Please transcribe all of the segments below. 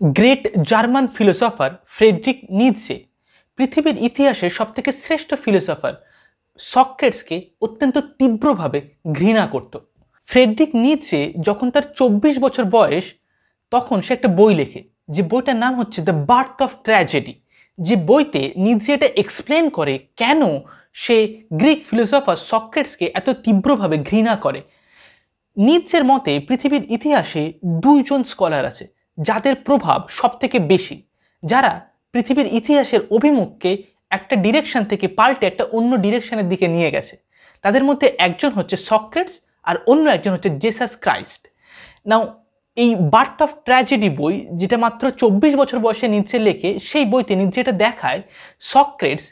Great German philosopher Friedrich নিৎজে পৃথিবীর ইতিহাসের সবথেকে শ্রেষ্ঠ ফিলোসফার সক্রেটসকে অত্যন্ত তীব্রভাবে ঘৃণা করত। ফ্রেডরিক নিৎজে যখন তার 24 বছর বয়স, তখন সে একটা বই লেখে, যে বইটার নাম হচ্ছে দ্য বার্থ অফ ট্র্যাজেডি। যে বইতে নিৎজে এটা এক্সপ্লেন করে কেন সে গ্রিক ফিলোসফার সক্রেটসকে এত তীব্রভাবে ঘৃণা করে। নিৎজের মতে পৃথিবীর ইতিহাসে দুইজন স্কলার আছে যাদের প্রভাব সব থেকে বেশি, যারা পৃথিবীর ইতিহাসের অভিমুখকে একটা ডিরেকশন থেকে পাল্টে একটা অন্য ডিরেকশনের দিকে নিয়ে গেছে। তাদের মধ্যে একজন হচ্ছে সক্রেটস আর অন্য একজন হচ্ছে জেসাস ক্রাইস্ট। নাও এই বার্থ অফ ট্র্যাজেডি বই, যেটা মাত্র 24 বছর বয়সে নিৎজে লেখে, সেই বইতে নিৎজে এটা দেখায় সক্রেটস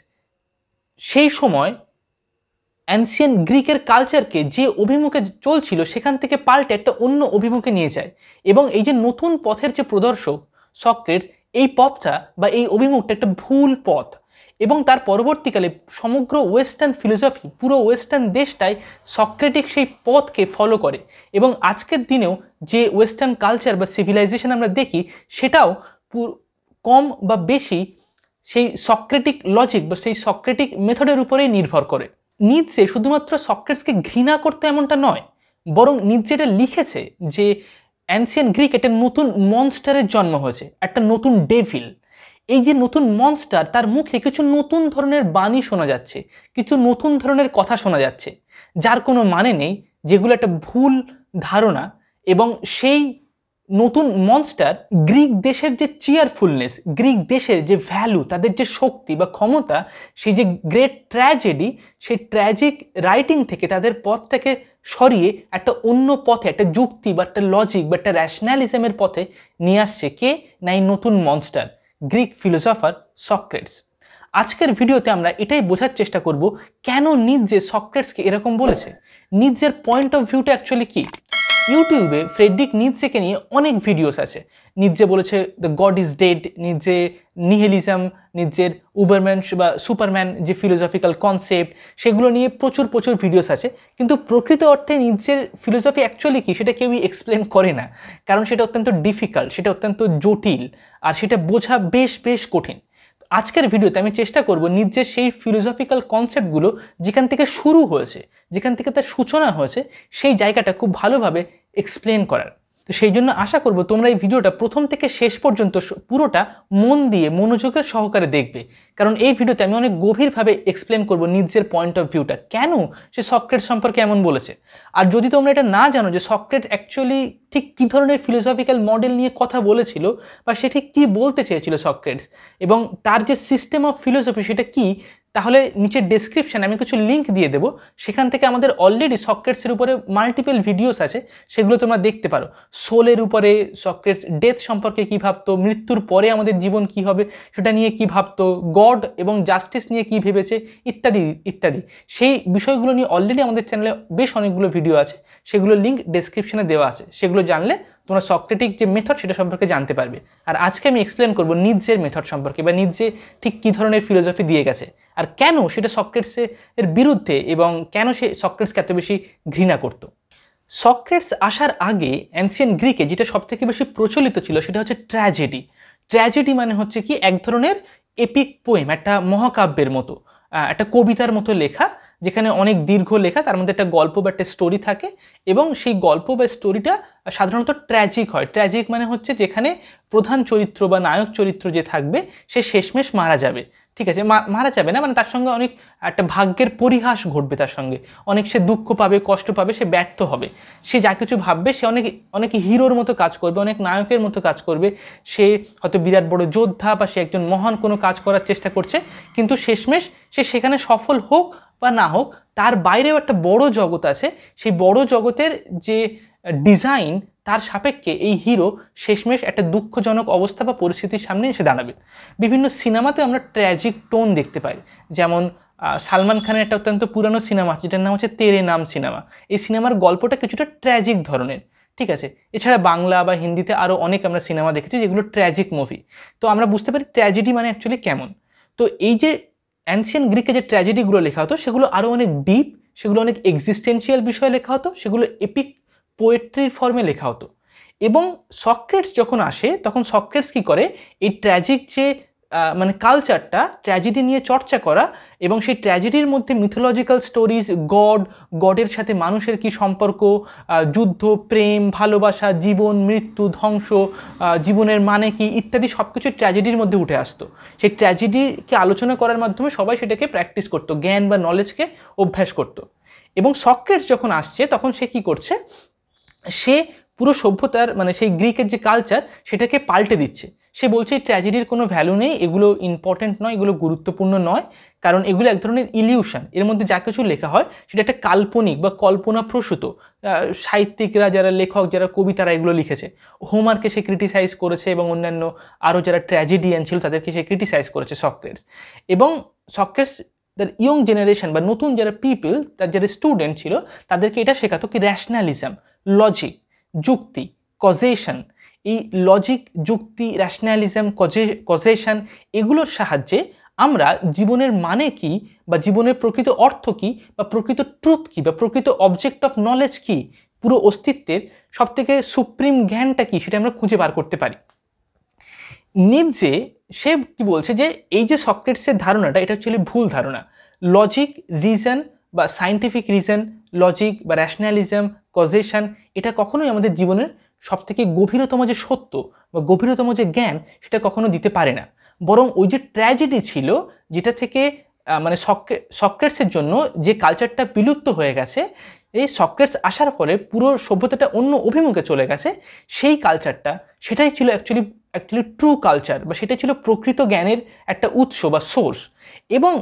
সেই সময় অ্যানসিয়েন্ট গ্রিকের কালচারকে যে অভিমুখে চলছিল সেখান থেকে পাল্টে একটা অন্য অভিমুখে নিয়ে যায়, এবং এই যে নতুন পথের যে প্রদর্শক সক্রেটস, এই পথটা বা এই অভিমুখটা একটা ভুল পথ। এবং তার পরবর্তীকালে সমগ্র ওয়েস্টার্ন ফিলোসফি, পুরো ওয়েস্টার্ন দেশটাই সক্রেটিক সেই পথকে ফলো করে। এবং আজকের দিনেও যে ওয়েস্টার্ন কালচার বা সিভিলাইজেশন আমরা দেখি, সেটাও কম বা বেশি সেই সক্রেটিক লজিক বা সেই সক্রেটিক মেথডের উপরেই নির্ভর করে। নিৎজে শুধুমাত্র সক্রেটসকে ঘৃণা করতে এমনটা নয়, বরং নিৎজে এটা লিখেছে যে অ্যানসিয়েন্ট গ্রিক একটা নতুন মনস্টারের জন্ম হয়েছে, একটা নতুন ডেভিল। এই যে নতুন মনস্টার, তার মুখে কিছু নতুন ধরনের বাণী শোনা যাচ্ছে, কিছু নতুন ধরনের কথা শোনা যাচ্ছে, যার কোনো মানে নেই, যেগুলো একটা ভুল ধারণা। এবং সেই নতুন মনস্টার গ্রিক দেশের যে চিয়ারফুলনেস, গ্রিক দেশের যে ভ্যালু, তাদের যে শক্তি বা ক্ষমতা, সেই যে গ্রেট ট্র্যাজেডি, সেই ট্র্যাজিক রাইটিং থেকে তাদের পথটাকে সরিয়ে একটা অন্য পথে, একটা যুক্তি বা একটা লজিক বা একটা র্যাশনালিজমের পথে নিয়ে আসছে কে না এই নতুন মনস্টার গ্রিক ফিলোসফার সক্রেটস। আজকের ভিডিওতে আমরা এটাই বোঝার চেষ্টা করব কেন নিৎজে সক্রেটসকে এরকম বলেছে, নিৎজের পয়েন্ট অফ ভিউটা অ্যাকচুয়ালি কি। ইউটিউবে ফ্রেডরিক নিৎজেকে নিয়ে অনেক ভিডিওস আছে। নিৎজে বলেছে the God is dead, Nietzsche nihilism, নিৎজের উবারম্যান বা সুপারম্যান যে ফিলোসফিক্যাল কনসেপ্ট, সেগুলো নিয়ে প্রচুর ভিডিওস আছে। কিন্তু প্রকৃত অর্থে নিৎজের ফিলোসফি অ্যাকচুয়ালি কি, সেটা কেউই এক্সপ্লেন করে না, কারণ সেটা অত্যন্ত ডিফিকাল্ট, সেটা অত্যন্ত জটিল, আর সেটা বোঝা বেশ কঠিন। আজকের ভিডিওতে আমি চেষ্টা করব নিৎজের সেই ফিলোসফিক্যাল কনসেপ্টগুলো যেখান থেকে শুরু হয়েছে, যেখান থেকে তার সূচনা হয়েছে, সেই জায়গাটা খুব ভালোভাবে এক্সপ্লেন করার। তো সেই জন্য আশা করব তোমরা এই ভিডিওটা প্রথম থেকে শেষ পর্যন্ত পুরোটা মন দিয়ে মনোযোগের সহকারে দেখবে, কারণ এই ভিডিওতে আমি অনেক গভীরভাবে এক্সপ্লেন করব নিৎজের পয়েন্ট অফ ভিউটা, কেন সে সক্রেটস সম্পর্কে এমন বলেছে। আর যদি তোমরা এটা না জানো যে সক্রেটস অ্যাকচুয়ালি ঠিক কী ধরনের ফিলোসফিক্যাল মডেল নিয়ে কথা বলেছিল, বা সে ঠিক কী বলতে চেয়েছিল সক্রেটস, এবং তার যে সিস্টেম অফ ফিলোসফি সেটা কি, তাহলে নিচের ডেসক্রিপশানে আমি কিছু লিঙ্ক দিয়ে দেবো, সেখান থেকে আমাদের অলরেডি সক্রেটসের উপরে মাল্টিপল ভিডিওস আছে, সেগুলো তোমরা দেখতে পারো। সোলের উপরে সক্রেটস ডেথ সম্পর্কে কী ভাবতো, মৃত্যুর পরে আমাদের জীবন কী হবে সেটা নিয়ে কী ভাবতো, গড এবং জাস্টিস নিয়ে কী ভেবেছে, ইত্যাদি সেই বিষয়গুলো নিয়ে অলরেডি আমাদের চ্যানেলে বেশ অনেকগুলো ভিডিও আছে, সেগুলো লিঙ্ক ডেসক্রিপশানে দেওয়া আছে। সেগুলো জানলে তোমরা সক্রেটিক যে মেথড সেটা সম্পর্কে জানতে পারবে। আর আজকে আমি এক্সপ্লেন করবো নিৎজের মেথড সম্পর্কে, বা নিৎজে ঠিক কী ধরনের ফিলোসফি দিয়ে গেছে আর কেন সেটা সক্রেটসের বিরুদ্ধে, এবং কেন সে সক্রেটসকে এত বেশি ঘৃণা করত। সক্রেটস আসার আগে অ্যানসিয়েন্ট গ্রিকে যেটা সবথেকে বেশি প্রচলিত ছিল সেটা হচ্ছে ট্র্যাজেডি। ট্র্যাজেডি মানে হচ্ছে কি, এক ধরনের এপিক পোয়েম, একটা মহাকাব্যের মতো, একটা কবিতার মতো লেখা, যেখানে অনেক দীর্ঘ লেখা, তার মধ্যে একটা গল্প বা একটা স্টোরি থাকে, এবং সেই গল্প বা স্টোরিটা সাধারণত ট্র্যাজিক হয়। ট্র্যাজিক মানে হচ্ছে যেখানে প্রধান চরিত্র বা নায়ক চরিত্র যে থাকবে সে শেষমেশ মারা যাবে, ঠিক আছে, মারা যাবে না, মানে তার সঙ্গে অনেক একটা ভাগ্যের পরিহাস ঘটবে, তার সঙ্গে অনেক সে দুঃখ পাবে, কষ্ট পাবে, সে ব্যর্থ হবে, সে যা কিছু ভাববে, সে অনেক হিরোর মতো কাজ করবে, অনেক নায়কের মতো কাজ করবে, সে হয়তো বিরাট বড় যোদ্ধা বা সে একজন মহান কোনো কাজ করার চেষ্টা করছে, কিন্তু শেষমেশ সে সেখানে সফল হোক বা না হোক, তার বাইরেও একটা বড় জগৎ আছে, সেই বড় জগতের যে ডিজাইন, তার সাপেক্ষে এই হিরো শেষমেশ একটা দুঃখজনক অবস্থা বা পরিস্থিতির সামনে এসে দাঁড়াবে। বিভিন্ন সিনেমাতে আমরা ট্র্যাজিক টোন দেখতে পাই, যেমন সালমান খানের একটা অত্যন্ত পুরানো সিনেমা যেটার নাম হচ্ছে তেরে নাম সিনেমা। এই সিনেমার গল্পটা কিছুটা ট্র্যাজিক ধরনের, ঠিক আছে। এছাড়া বাংলা বা হিন্দিতে আরও অনেক আমরা সিনেমা দেখেছি যেগুলো ট্র্যাজিক মুভি। তো আমরা বুঝতে পারি ট্র্যাজেডি মানে অ্যাকচুয়ালি কেমন। তো এই যে অ্যানসিয়েন্ট গ্রিকে যে ট্র্যাজেডিগুলো লেখা হতো সেগুলো আরও অনেক ডিপ, সেগুলো অনেক এক্সিস্টেন্সিয়াল বিষয়ে লেখা হতো, সেগুলো এপিক পোয়েট্রির ফর্মে লেখা হতো। এবং সক্রেটস যখন আসে তখন সক্রেটস কি করে, এই ট্র্যাজিক যে মানে কালচারটা, ট্র্যাজেডি নিয়ে চর্চা করা এবং সেই ট্র্যাজেডির মধ্যে মিথোলজিক্যাল স্টোরিজ, গডের সাথে মানুষের কি সম্পর্ক, যুদ্ধ, প্রেম, ভালোবাসা, জীবন, মৃত্যু, ধ্বংস, জীবনের মানে কি ইত্যাদি সব কিছু ট্র্যাজেডির মধ্যে উঠে আসতো। সেই ট্র্যাজেডিকে আলোচনা করার মাধ্যমে সবাই সেটাকে প্র্যাকটিস করতো, জ্ঞান বা নলেজকে অভ্যাস করতো। এবং সক্রেটস যখন আসছে তখন সে কি করছে, সে পুরো সভ্যতার মানে সেই গ্রিকের যে কালচার সেটাকে পাল্টে দিচ্ছে। সে বলছে এই ট্র্যাজেডির কোনো ভ্যালু নেই, এগুলো ইম্পর্টেন্ট নয়, এগুলো গুরুত্বপূর্ণ নয়, কারণ এগুলো এক ধরনের ইলিউশন। এর মধ্যে যা কিছু লেখা হয় সেটা একটা কাল্পনিক বা কল্পনাপ্রসূত। সাহিত্যিকরা, যারা লেখক, যারা কবি, তারা এগুলো লিখেছে। হোমারকে সে ক্রিটিসাইজ করেছে এবং অন্যান্য আরও যারা ট্র্যাজেডিয়ান ছিল তাদেরকে সে ক্রিটিসাইজ করেছে সক্রেটস। এবং সক্রেটস তার ইয়ং জেনারেশন বা নতুন যারা পিপল, তার যারা স্টুডেন্ট ছিল তাদেরকে এটা শেখাতো কি র্যাশনালিজম, লজিক, যুক্তি, কজেশন। এই লজিক, যুক্তি, র্যাশনালিজম, কজেশন এগুলোর সাহায্যে আমরা জীবনের মানে কি বা জীবনের প্রকৃত অর্থ কি বা প্রকৃত ট্রুথ কি বা প্রকৃত অবজেক্ট অফ নলেজ কি, পুরো অস্তিত্বের সবথেকে সুপ্রিম জ্ঞানটা কি, সেটা আমরা খুঁজে বার করতে পারি। নিৎজে সে কি বলছে যে এই যে সক্রেটসের ধারণাটা, এটা অ্যাকচুয়ালি ভুল ধারণা। লজিক, রিজন বা সায়েন্টিফিক রিজন, লজিক বা র্যাশনালিজম, কজেশন এটা কখনোই আমাদের জীবনের সবথেকে গভীরতম যে সত্য বা গভীরতম যে জ্ঞান সেটা কখনো দিতে পারে না। বরং ওই যে ট্র্যাজেডি ছিল, যেটা থেকে মানে সক্রেটসের জন্য যে কালচারটা বিলুপ্ত হয়ে গেছে, এই সক্রেটস আসার ফলে পুরো সভ্যতাটা অন্য অভিমুখে চলে গেছে, সেই কালচারটা সেটাই ছিল অ্যাকচুয়ালি ট্রু কালচার বা সেটাই ছিল প্রকৃত জ্ঞানের একটা উৎস বা সোর্স। এবং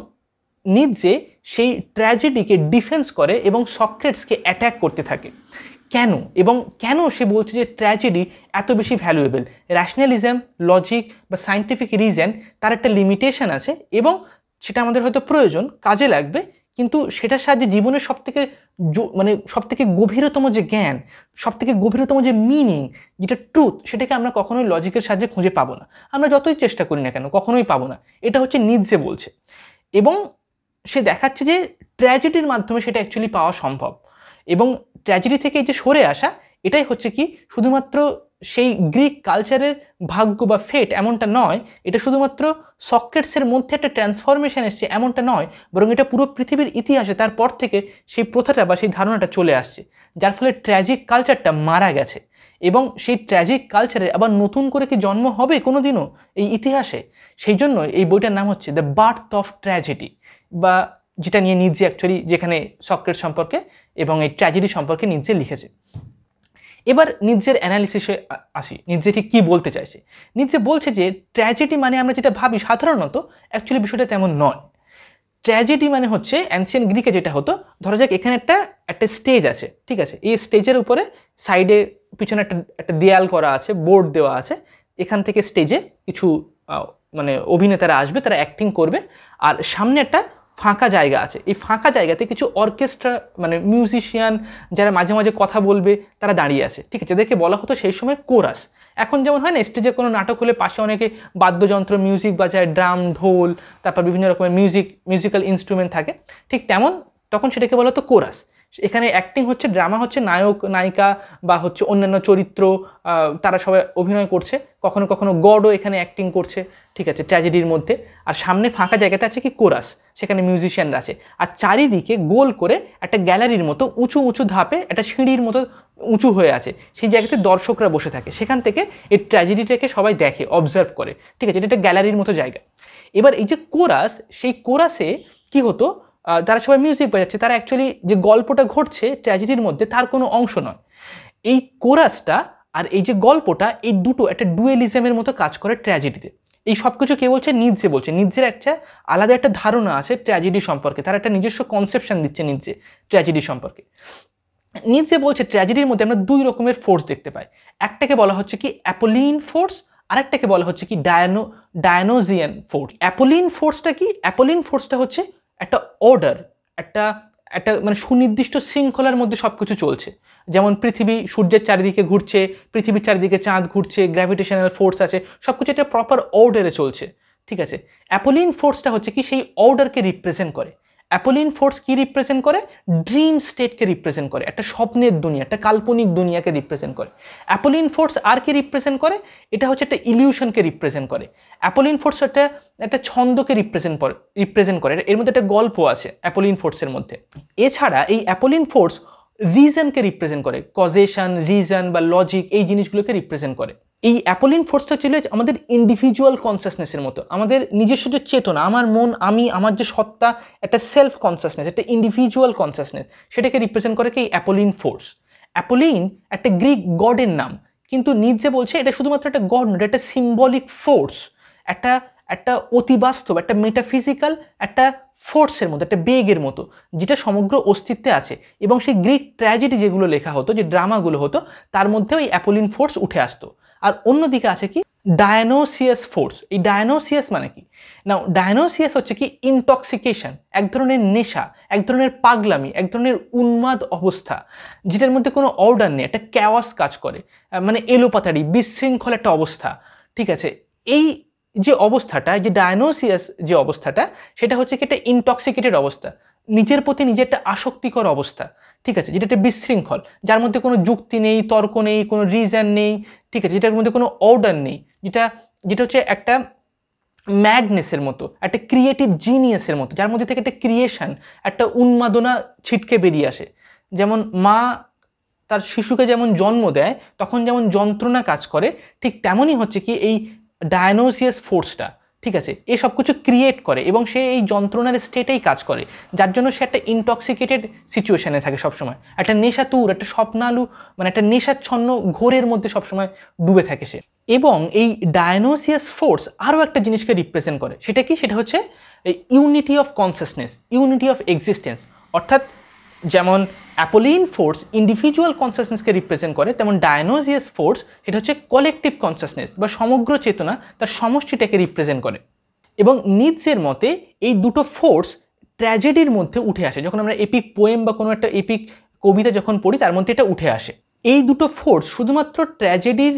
নিৎজে সেই ট্র্যাজেডিকে ডিফেন্স করে এবং সক্রেটসকে অ্যাট্যাক করতে থাকে। কেন? এবং কেন সে বলছে যে ট্র্যাজেডি এত বেশি ভ্যালুয়েবল? র্যাশনালিজম, লজিক বা সায়েন্টিফিক রিজন তার একটা লিমিটেশন আছে এবং সেটা আমাদের হয়তো প্রয়োজন, কাজে লাগবে, কিন্তু সেটার সাহায্যে জীবনের মানে সবথেকে গভীরতম যে জ্ঞান, সবথেকে গভীরতম যে মিনিং, যেটা ট্রুথ, সেটাকে আমরা কখনোই লজিকের সাহায্যে খুঁজে পাবো না। আমরা যতই চেষ্টা করি না কেন কখনোই পাবো না। এটা হচ্ছে নিৎজে বলছে। এবং সে দেখাচ্ছে যে ট্র্যাজেডির মাধ্যমে সেটা অ্যাকচুয়ালি পাওয়া সম্ভব। এবং ট্র্যাজেডি থেকে এই যে সরে আসা, এটাই হচ্ছে কি শুধুমাত্র সেই গ্রিক কালচারের ভাগ্য বা ফেট এমনটা নয়, এটা শুধুমাত্র সক্রেটসের মধ্যে একটা ট্রান্সফরমেশন এসছে এমনটা নয়, বরং এটা পুরো পৃথিবীর ইতিহাসে তারপর থেকে সেই প্রথাটা বা সেই ধারণাটা চলে আসছে, যার ফলে ট্র্যাজিক কালচারটা মারা গেছে। এবং সেই ট্র্যাজিক কালচারের আবার নতুন করে কি জন্ম হবে কোনো দিনও এই ইতিহাসে? সেই জন্য এই বইটার নাম হচ্ছে দ্য বার্থ অফ ট্র্যাজেডি, বা যেটা নিয়ে নিৎজে অ্যাকচুয়ালি, যেখানে সক্রেটস সম্পর্কে এবং এই ট্র্যাজেডি সম্পর্কে নিৎজে লিখেছে। এবার নিৎজের অ্যানালিসিসে আসি, নিৎজে ঠিক কী বলতে চাইছে। নিৎজে বলছে যে ট্র্যাজেডি মানে আমরা যেটা ভাবি সাধারণত, অ্যাকচুয়ালি বিষয়টা তেমন নয়। ট্র্যাজেডি মানে হচ্ছে অ্যানসিয়েন্ট গ্রিকে যেটা হতো, ধরা যাক এখানে একটা স্টেজ আছে, ঠিক আছে, এই স্টেজের উপরে সাইডে পিছনে একটা দেয়াল করা আছে, বোর্ড দেওয়া আছে, এখান থেকে স্টেজে কিছু মানে অভিনেতারা আসবে, তারা অ্যাক্টিং করবে, আর সামনে একটা ফাঁকা জায়গা আছে, এই ফাঁকা জায়গাতে কিছু অর্কেস্ট্রা মানে মিউজিশিয়ান যারা মাঝে মাঝে কথা বলবে তারা দাঁড়িয়ে আছে, ঠিক আছে, যাদেরকে বলা হতো সেই সময় কোরাস। এখন যেমন হয় না, স্টেজে কোনো নাটক হলে পাশে অনেকে বাদ্যযন্ত্র, মিউজিক বাজায়, ড্রাম, ঢোল, তারপর বিভিন্ন রকমের মিউজিক্যাল ইনস্ট্রুমেন্ট থাকে, ঠিক তেমন তখন সেটাকে বলা হতো কোরাস। এখানে অ্যাক্টিং হচ্ছে, ড্রামা হচ্ছে, নায়ক নায়িকা বা হচ্ছে অন্যান্য চরিত্র তারা সবাই অভিনয় করছে, কখনো কখনো গডও এখানে অ্যাক্টিং করছে, ঠিক আছে, ট্র্যাজেডির মধ্যে। আর সামনে ফাঁকা জায়গাতে আছে কি কোরাস, সেখানে মিউজিশিয়ানরা আছে, আর চারিদিকে গোল করে একটা গ্যালারির মতো উঁচু উঁচু ধাপে একটা সিঁড়ির মতো উঁচু হয়ে আছে, সেই জায়গাতে দর্শকরা বসে থাকে, সেখান থেকে এই ট্র্যাজেডিটাকে সবাই দেখে, অবজার্ভ করে, ঠিক আছে, এটা একটা গ্যালারির মতো জায়গা। এবার এই যে কোরাস, সেই কোরাসে কি হতো, তারা সবাই মিউজিক বাজাচ্ছে, তারা অ্যাকচুয়ালি যে গল্পটা ঘটছে ট্র্যাজেডির মধ্যে তার কোনো অংশ নয়। এই কোরাসটা আর এই যে গল্পটা, এই দুটো একটা ডুয়েলিজমের মতো কাজ করে ট্র্যাজেডিতে। এই সব কিছু কে বলছে? নিৎজে বলছে। নিৎজের একটা আলাদা একটা ধারণা আছে ট্র্যাজেডি সম্পর্কে, তার একটা নিজস্ব কনসেপশন দিচ্ছে নিৎজে ট্র্যাজেডি সম্পর্কে। নিৎজে বলছে ট্র্যাজেডির মধ্যে আমরা দুই রকমের ফোর্স দেখতে পাই, একটাকে বলা হচ্ছে কি অ্যাপোলিন ফোর্স, আরেকটাকে বলা হচ্ছে কি ডায়নোজিয়ান ফোর্স। অ্যাপোলিন ফোর্সটা কি? অ্যাপোলিন ফোর্সটা হচ্ছে একটা অর্ডার, একটা একটা মানে সুনির্দিষ্ট শৃঙ্খলার মধ্যে সব কিছু চলছে, যেমন পৃথিবী সূর্যের চারিদিকে ঘুরছে, পৃথিবীর চারিদিকে চাঁদ ঘুরছে, গ্র্যাভিটেশনাল ফোর্স আছে, সব কিছু একটা প্রপার অর্ডারে চলছে, ঠিক আছে। অ্যাপোলিন ফোর্সটা হচ্ছে কি সেই অর্ডারকে রিপ্রেজেন্ট করে। অ্যাপোলিন ফোর্স কি রিপ্রেজেন্ট করে? ড্রিম স্টেটকে রিপ্রেজেন্ট করে, একটা স্বপ্নের দুনিয়া, একটা কাল্পনিক দুনিয়াকে রিপ্রেজেন্ট করে। অ্যাপোলিন ফোর্স আর কি রিপ্রেজেন্ট করে? এটা হচ্ছে একটা ইলিউশনকে রিপ্রেজেন্ট করে। অ্যাপোলিন ফোর্স একটা ছন্দকে রিপ্রেজেন্ট করে। এর মধ্যে একটা গল্প আছে অ্যাপোলিন ফোর্সের মধ্যে। এছাড়া এই অ্যাপোলিন ফোর্স রিজনকে রিপ্রেজেন্ট করে, কজেশন, রিজন বা লজিক, এই জিনিসগুলোকে রিপ্রেজেন্ট করে। এই অ্যাপোলিন ফোর্সটা ছিল আমাদের ইন্ডিভিজুয়াল কনসাসনেসের মতো, আমাদের নিজস্ব যে চেতনা, আমার মন, আমি, আমার যে সত্তা, একটা সেলফ কনসাসনেস, একটা ইন্ডিভিজুয়াল কনসাসনেস, সেটাকে রিপ্রেজেন্ট করে কি এই অ্যাপোলিন ফোর্স। অ্যাপোলিন একটা গ্রিক গডের নাম, কিন্তু নিৎজে বলছে এটা শুধুমাত্র একটা গড নয়, এটা একটা সিম্বলিক ফোর্স, একটা অতিবাস্তব, একটা মেটাফিজিক্যাল একটা ফোর্সের মতো, একটা বেগের মতো, যেটা সমগ্র অস্তিত্বে আছে। এবং সেই গ্রিক ট্র্যাজেডি যেগুলো লেখা হতো, যে ড্রামাগুলো হতো, তার মধ্যে ওই অ্যাপোলিন ফোর্স উঠে আসতো। আর অন্যদিকে আছে কি ডায়নোসিয়াস ফোর্স। এই ডায়নোসিয়াস মানে কি না, ডায়নোসিয়াস হচ্ছে কি ইনটক্সিকেশন, এক ধরনের নেশা, এক ধরনের পাগলামি, এক ধরনের উন্মাদ অবস্থা, যেটার মধ্যে কোনো অর্ডার নেই, একটা ক্যাওয়াস কাজ করে, মানে এলোপাতাড়ি বিশৃঙ্খল একটা অবস্থা। ঠিক আছে, এই যে অবস্থাটা, যে ডায়নোসিয়াস যে অবস্থাটা, সেটা হচ্ছে কি একটা ইনটক্সিকেটেড অবস্থা, নিজের প্রতি নিজে একটা আসক্তিকর অবস্থা। ঠিক আছে, যেটা একটা বিশৃঙ্খল, যার মধ্যে কোনো যুক্তি নেই, তর্ক নেই, কোনো রিজন নেই। ঠিক আছে, যেটার মধ্যে কোনো অর্ডার নেই, যেটা হচ্ছে একটা ম্যাডনেসের মতো, একটা ক্রিয়েটিভ জিনিয়াসের মতো, যার মধ্যে থেকে একটা ক্রিয়েশন, একটা উন্মাদনা ছিটকে বেরিয়ে আসে। যেমন মা তার শিশুকে যেমন জন্ম দেয়, তখন যেমন যন্ত্রণা কাজ করে, ঠিক তেমনই হচ্ছে কি এই ডায়নোসিয়াস ফোর্সটা। ঠিক আছে, এ সব কিছু ক্রিয়েট করে এবং সে এই যন্ত্রণার স্টেটেই কাজ করে, যার জন্য সে একটা ইনটক্সিকেটেড সিচুয়েশনে থাকে সবসময়, একটা নেশাতুর, একটা স্বপ্নালু, মানে একটা নেশাচ্ছন্ন ঘোরের মধ্যে সবসময় ডুবে থাকে সে। এবং এই ডায়নোসিয়াস ফোর্স আরও একটা জিনিসকে রিপ্রেজেন্ট করে, সেটা কি? সেটা হচ্ছে unity of consciousness, unity of existence. অর্থাৎ যেমন অ্যাপোলিন ফোর্স ইন্ডিভিজুয়াল কনসাসনেসকে রিপ্রেজেন্ট করে, তেমন ডায়নোসিয়াস ফোর্স সেটা হচ্ছে কলেকটিভ কনসাসনেস বা সমগ্র চেতনা, তার সমষ্টিটাকে রিপ্রেজেন্ট করে। এবং নিৎজের মতে এই দুটো ফোর্স ট্র্যাজেডির মধ্যে উঠে আসে। যখন আমরা এপিক পোয়েম বা কোনো একটা এপিক কবিতা যখন পড়ি, তার মধ্যে এটা উঠে আসে। এই দুটো ফোর্স শুধুমাত্র ট্র্যাজেডির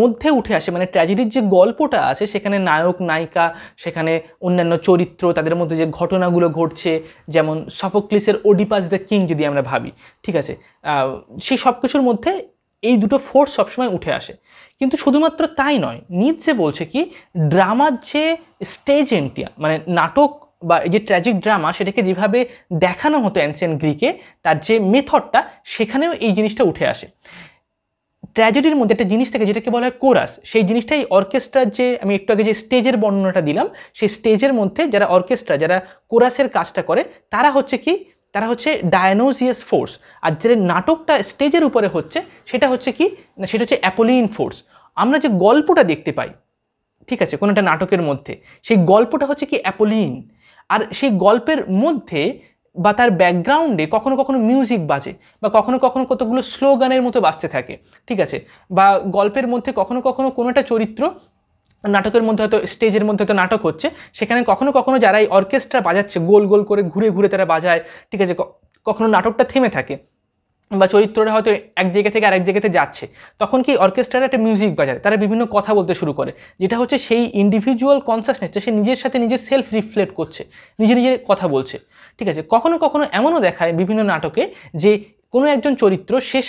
মধ্যে উঠে আসে, মানে ট্র্যাজেডির যে গল্পটা আছে, সেখানে নায়ক নায়িকা, সেখানে অন্যান্য চরিত্র, তাদের মধ্যে যে ঘটনাগুলো ঘটছে, যেমন সফোক্লিসের ওডিপাস দ্য কিং যদি আমরা ভাবি, ঠিক আছে, সেই সব কিছুর মধ্যে এই দুটো ফোর্স সবসময় উঠে আসে। কিন্তু শুধুমাত্র তাই নয়, নিৎজে বলছে কি ড্রামার যে স্টেজ এন্টিয়া, মানে নাটক বা এই যে ট্র্যাজিক ড্রামা, সেটাকে যেভাবে দেখানো হতো অ্যানসিয়েন্ট গ্রিকে, তার যে মেথডটা, সেখানেও এই জিনিসটা উঠে আসে। ট্র্যাজেডির মধ্যে একটা জিনিস থাকে যেটাকে বলা হয় কোরাস। সেই জিনিসটাই অর্কেস্ট্রার, যে আমি একটু আগে যে স্টেজের বর্ণনাটা দিলাম, সেই স্টেজের মধ্যে যারা অর্কেস্ট্রা, যারা কোরাসের কাজটা করে, তারা হচ্ছে কি, তারা হচ্ছে ডায়নোসিয়াস ফোর্স। আর যে নাটকটা স্টেজের উপরে হচ্ছে, সেটা হচ্ছে কি না, সেটা হচ্ছে অ্যাপোলিন ফোর্স। আমরা যে গল্পটা দেখতে পাই, ঠিক আছে, কোনো একটা নাটকের মধ্যে, সেই গল্পটা হচ্ছে কি অ্যাপোলিন। আর সেই গল্পের মধ্যে বা তার ব্যাকগ্রাউন্ডে কখনো কখনো মিউজিক বাজে, বা কখনো কখনো কতগুলো স্লোগানের মতো বাজতে থাকে। ঠিক আছে, বা গল্পের মধ্যে কখনো কখনো কোনো একটা চরিত্র, নাটকের মধ্যে হয়তো স্টেজের মধ্যে হয়তো নাটক হচ্ছে, সেখানে কখনো কখনো যারা এই অর্কেস্ট্রা বাজাচ্ছে, গোল গোল করে ঘুরে ঘুরে তারা বাজায়। ঠিক আছে, কখনো নাটকটা থেমে থাকে, বা চরিত্রটা হয়তো এক জায়গা থেকে আরেক জায়গাতে যাচ্ছে, তখন কি অর্কেস্ট্রার একটা মিউজিক বাজায়, তারা বিভিন্ন কথা বলতে শুরু করে, যেটা হচ্ছে সেই ইন্ডিভিজুয়াল কনসাসনেসটা সে নিজের সাথে নিজে সেলফ রিফ্লেক্ট করছে, নিজে নিজে কথা বলছে। ঠিক আছে, কখনো কখনো এমনও দেখায় বিভিন্ন নাটকে যে কোনো একজন চরিত্র সে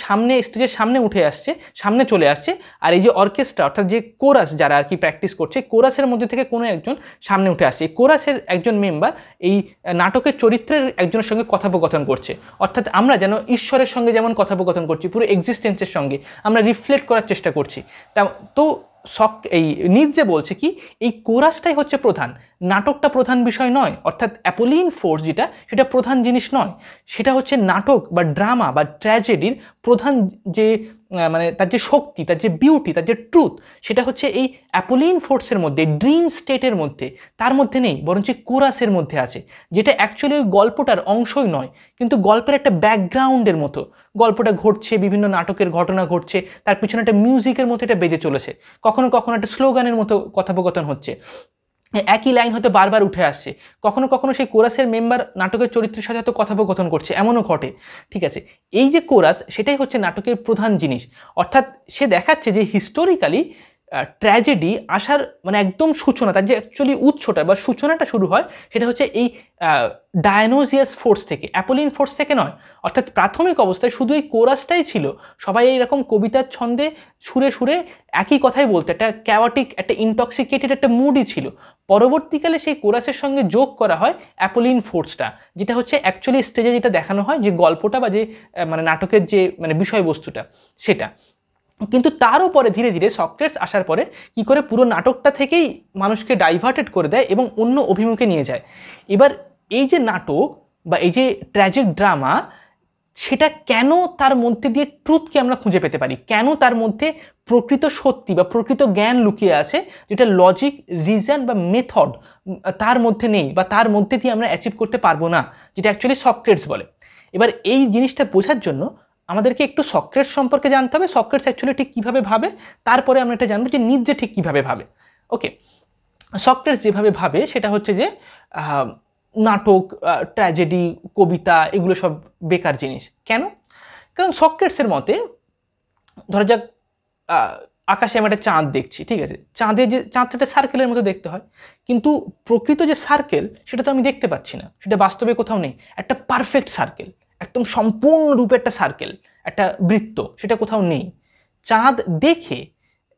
স্টেজের সামনে উঠে আসছে, সামনে চলে আসছে, আর এই যে অর্কেস্ট্রা অর্থাৎ যে কোরাস যারা আর কি প্র্যাকটিস করছে, কোরাসের মধ্যে থেকে কোনো একজন সামনে উঠে আসছে, এই কোরাসের একজন মেম্বার এই নাটকের চরিত্রের একজনের সঙ্গে কথোপকথন করছে। অর্থাৎ আমরা যেন ঈশ্বরের সঙ্গে যেমন কথোপকথন করছি, পুরো এক্সিস্টেন্সের সঙ্গে আমরা রিফ্লেক্ট করার চেষ্টা করছি। তো এই নিৎজে বলছে কি এই কোরাসটাই হচ্ছে প্রধান, নাটকটা প্রধান বিষয় নয়। অর্থাৎ অ্যাপোলিন ফোর্স যেটা, সেটা প্রধান জিনিস নয়, সেটা হচ্ছে নাটক বা ড্রামা বা ট্র্যাজেডির প্রধান যে মানে তার যে শক্তি, তার যে বিউটি, তার যে ট্রুথ, সেটা হচ্ছে এই অ্যাপোলিন ফোর্সের মধ্যে, ড্রিম স্টেটের মধ্যে, তার মধ্যে নেই, বরঞ্চ কোরাসের মধ্যে আছে, যেটা অ্যাকচুয়ালি ওই গল্পটার অংশই নয়, কিন্তু গল্পের একটা ব্যাকগ্রাউন্ডের মতো। গল্পটা ঘটছে, বিভিন্ন নাটকের ঘটনা ঘটছে, তার পিছনে একটা মিউজিকের মতো এটা বেজে চলেছে, কখনো কখনো একটা স্লোগানের মতো কথোপকথন হচ্ছে, একই লাইন হয়তো বারবার উঠে আসছে, কখনো কখনো সেই কোরাসের মেম্বার নাটকের চরিত্রের সাথে হয়তো কথোপকথন করছে, এমনও ঘটে। ঠিক আছে, এই যে কোরাস, সেটাই হচ্ছে নাটকের প্রধান জিনিস। অর্থাৎ সে দেখাচ্ছে যে হিস্টোরিক্যালি ট্র্যাজেডি আসার মানে একদম সূচনা, তার যে অ্যাকচুয়ালি উৎসটা বা সূচনাটা শুরু হয় সেটা হচ্ছে এই ডায়োনিজিয়াস ফোর্স থেকে, অ্যাপোলিন ফোর্স থেকে নয়। অর্থাৎ প্রাথমিক অবস্থায় শুধু এই কোরাসটাই ছিল, সবাই এইরকম কবিতার ছন্দে সুরে সুরে একই কথাই বলতো, একটা ক্যাওয়াটিক, একটা ইনটক্সিকেটেড একটা মুডই ছিল। পরবর্তীকালে সেই কোরাসের সঙ্গে যোগ করা হয় অ্যাপোলিন ফোর্সটা, যেটা হচ্ছে অ্যাকচুয়ালি স্টেজে যেটা দেখানো হয়, যে গল্পটা বা যে মানে নাটকের যে মানে বিষয়বস্তুটা সেটা। কিন্তু তারও পরে ধীরে ধীরে সক্রেটস আসার পরে কি করে পুরো নাটকটা থেকেই মানুষকে ডাইভার্টেড করে দেয় এবং অন্য অভিমুখে নিয়ে যায়। এবার এই যে নাটক বা এই যে ট্র্যাজিক ড্রামা, সেটা কেন তার মধ্যে দিয়ে ট্রুথকে আমরা খুঁজে পেতে পারি, কেন তার মধ্যে প্রকৃত সত্যি বা প্রকৃত জ্ঞান লুকিয়ে আছে, যেটা লজিক, রিজন বা মেথড তার মধ্যে নেই বা তার মধ্যে দিয়ে আমরা অ্যাচিভ করতে পারবো না, যেটা অ্যাকচুয়ালি সক্রেটস বলে। এবার এই জিনিসটা বোঝার জন্য আমাদেরকে একটু সক্রেটস সম্পর্কে জানতে হবে, সক্রেটস অ্যাকচুয়ালি ঠিক কীভাবে ভাবে, তারপরে আমরা এটা জানবো যে নিৎজে ঠিক কীভাবে ভাবে। ওকে, সক্রেটস যেভাবে ভাবে সেটা হচ্ছে যে নাটক, ট্র্যাজেডি, কবিতা এগুলো সব বেকার জিনিস। কেন? কারণ সক্রেটসের মতে, ধরা যাক আকাশে আমি একটা চাঁদ দেখছি, ঠিক আছে, চাঁদে যে চাঁদটা একটা সার্কেলের মতো দেখতে হয়, কিন্তু প্রকৃত যে সার্কেল সেটা তো আমি দেখতে পাচ্ছি না, সেটা বাস্তবে কোথাও নেই। একটা পারফেক্ট সার্কেল, একদম সম্পূর্ণরূপে একটা সার্কেল, একটা বৃত্ত, সেটা কোথাও নেই। চাঁদ দেখে